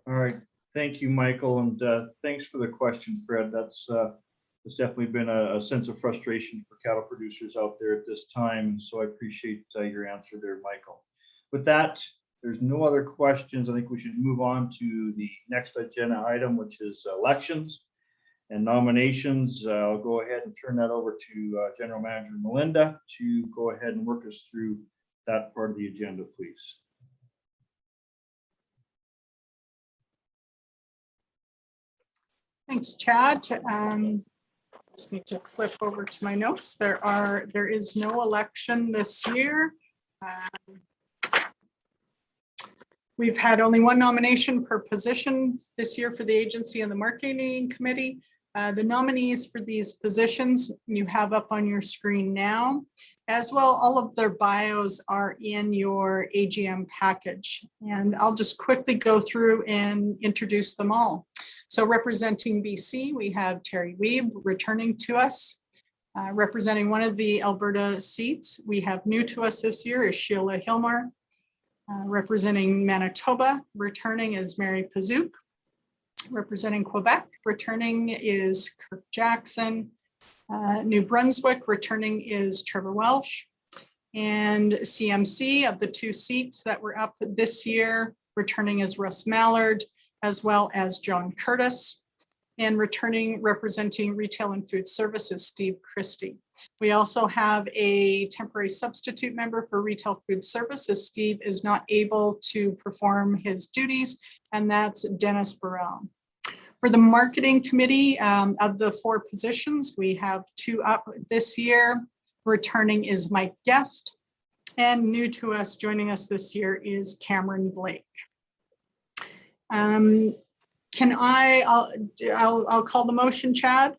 All right. Thank you, Michael. And thanks for the question, Fred. That's definitely been a sense of frustration for cattle producers out there at this time. So I appreciate your answer there, Michael. With that, there's no other questions. I think we should move on to the next agenda item, which is elections and nominations. I'll go ahead and turn that over to General Manager Melinda to go ahead and work us through that part of the agenda, please. Thanks, Chad. Just need to flip over to my notes. There is no election this year. We've had only one nomination per position this year for the agency and the marketing committee. The nominees for these positions you have up on your screen now. As well, all of their bios are in your AGM package. And I'll just quickly go through and introduce them all. So representing BC, we have Terry Weeb returning to us. Representing one of the Alberta seats, we have new to us this year is Sheila Hilmar. Representing Manitoba, returning is Mary Pazook. Representing Quebec, returning is Kirk Jackson. New Brunswick, returning is Trevor Welsh. And CMC, of the two seats that were up this year, returning is Russ Mallard, as well as John Curtis. And returning, representing retail and food services, Steve Christie. We also have a temporary substitute member for retail food services. Steve is not able to perform his duties, and that's Dennis Burrell. For the marketing committee, of the four positions, we have two up this year. Returning is Mike Guest, and new to us, joining us this year is Cameron Blake. I'll call the motion, Chad.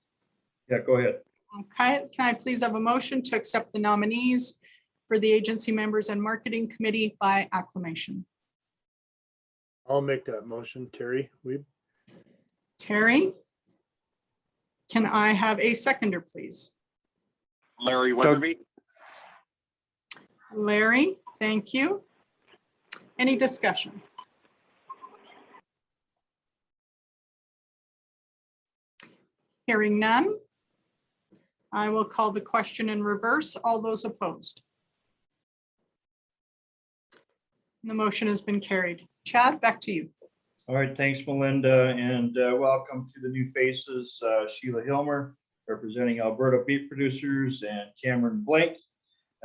Yeah, go ahead. Okay, can I please have a motion to accept the nominees for the agency members and marketing committee by acclamation? I'll make that motion, Terry Weeb. Terry, can I have a seconder, please? Larry Weatherby. Larry, thank you. Any discussion? Hearing none, I will call the question in reverse. All those opposed? The motion has been carried. Chad, back to you. All right, thanks, Melinda, and welcome to the new faces, Sheila Hilmer, representing Alberta beef producers, and Cameron Blake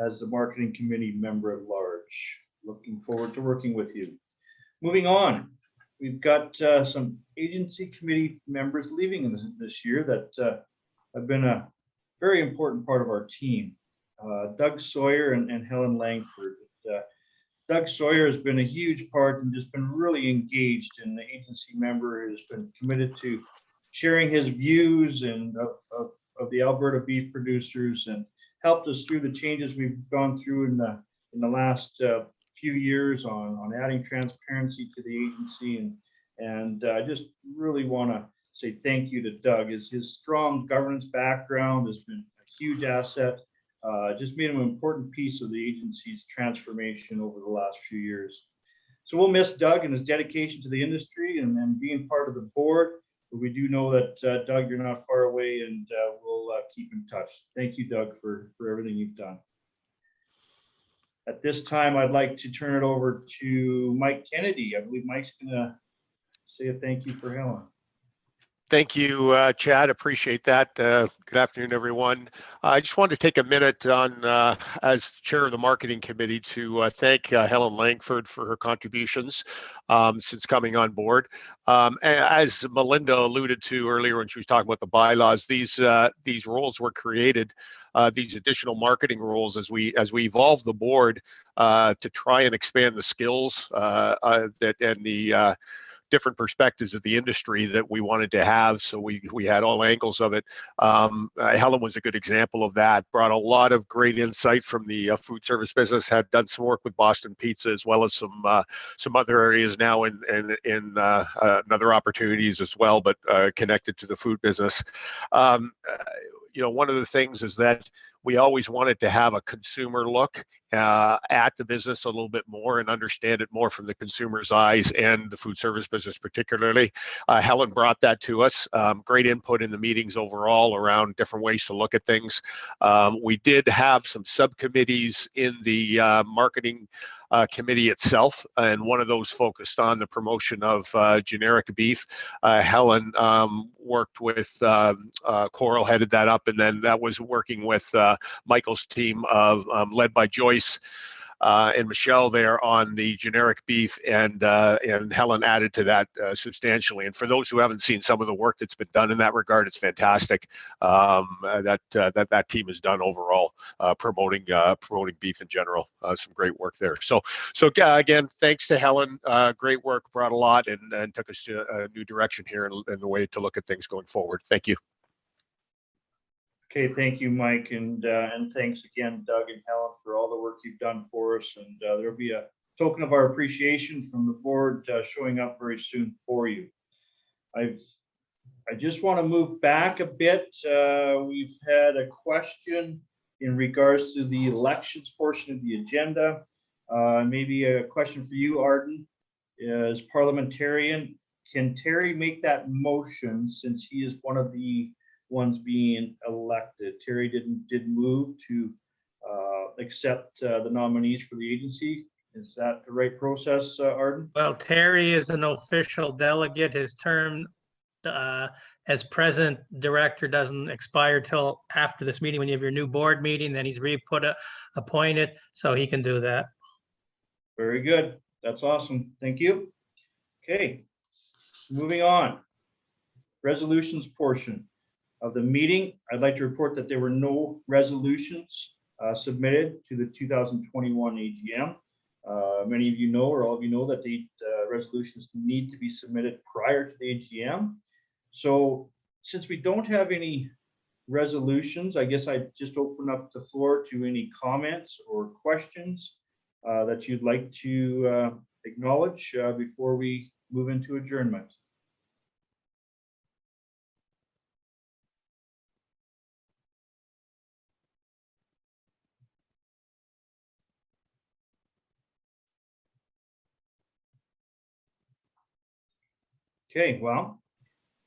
as the marketing committee member at large. Looking forward to working with you. Moving on, we've got some agency committee members leaving this year that have been a very important part of our team. Doug Sawyer and Helen Langford. Doug Sawyer has been a huge part and just been really engaged in the agency member, has been committed to sharing his views and of the Alberta beef producers and helped us through the changes we've gone through in the last few years on adding transparency to the agency. And I just really want to say thank you to Doug. His strong governance background has been a huge asset. Just made him an important piece of the agency's transformation over the last few years. So we'll miss Doug and his dedication to the industry and being part of the board. But we do know that, Doug, you're not far away, and we'll keep in touch. Thank you, Doug, for everything you've done. At this time, I'd like to turn it over to Mike Kennedy. I believe Mike's going to say a thank you for Helen. Thank you, Chad. Appreciate that. Good afternoon, everyone. I just wanted to take a minute on, as chair of the marketing committee, to thank Helen Langford for her contributions since coming on board. As Melinda alluded to earlier when she was talking about the bylaws, these roles were created, these additional marketing roles, as we evolve the board to try and expand the skills and the different perspectives of the industry that we wanted to have. So we had all angles of it. Helen was a good example of that. Brought a lot of great insight from the food service business. Had done some work with Boston Pizza, as well as some other areas now in other opportunities as well, but connected to the food business. One of the things is that we always wanted to have a consumer look at the business a little bit more and understand it more from the consumer's eyes, and the food service business particularly. Helen brought that to us. Great input in the meetings overall around different ways to look at things. We did have some subcommittees in the marketing committee itself, and one of those focused on the promotion of generic beef. Helen worked with Coral, headed that up, and then that was working with Michael's team of led by Joyce and Michelle there on the generic beef, and Helen added to that substantially. And for those who haven't seen some of the work that's been done in that regard, it's fantastic that team has done overall, promoting beef in general. Some great work there. So again, thanks to Helen. Great work, brought a lot, and took us to a new direction here in the way to look at things going forward. Thank you. Okay, thank you, Mike, and thanks again, Doug and Helen, for all the work you've done for us. And there'll be a token of our appreciation from the board showing up very soon for you. I just want to move back a bit. We've had a question in regards to the elections portion of the agenda. Maybe a question for you, Arden, as parliamentarian. Can Terry make that motion, since he is one of the ones being elected? Terry did move to accept the nominees for the agency. Is that the right process, Arden? Well, Terry is an official delegate. His term as president director doesn't expire till after this meeting. When you have your new board meeting, then he's appointed, so he can do that. Very good. That's awesome. Thank you. Okay, moving on. Resolutions portion of the meeting. I'd like to report that there were no resolutions submitted to the 2021 AGM. Many of you know, or all of you know, that the resolutions need to be submitted prior to the AGM. So since we don't have any resolutions, I guess I'd just open up the floor to any comments or questions that you'd like to acknowledge before we move into adjournment. Okay, well,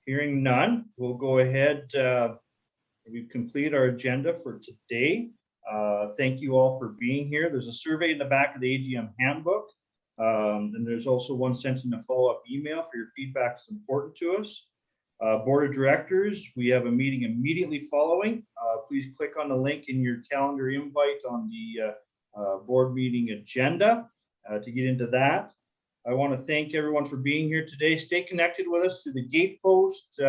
hearing none, we'll go ahead. We've completed our agenda for today. Thank you all for being here. There's a survey in the back of the AGM handbook. And there's also one sent in a follow-up email for your feedback. It's important to us. Board of Directors, we have a meeting immediately following. Please click on the link in your calendar invite on the board meeting agenda to get into that. I want to thank everyone for being here today. Stay connected with us through the gate post.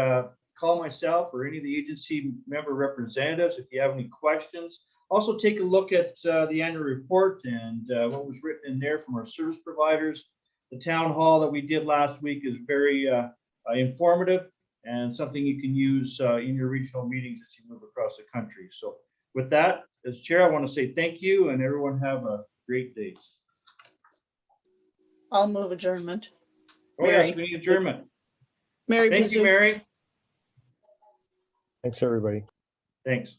Call myself or any of the agency member representatives if you have any questions. Also take a look at the annual report and what was written in there from our service providers. The town hall that we did last week is very informative and something you can use in your regional meetings as you move across the country. So With that, as chair, I want to say thank you and everyone have a great day. I'll move adjournment. Oh, yes, Mary. we need adjournment. Mary Thank you, Bizu. Mary. Thanks, everybody. Thanks.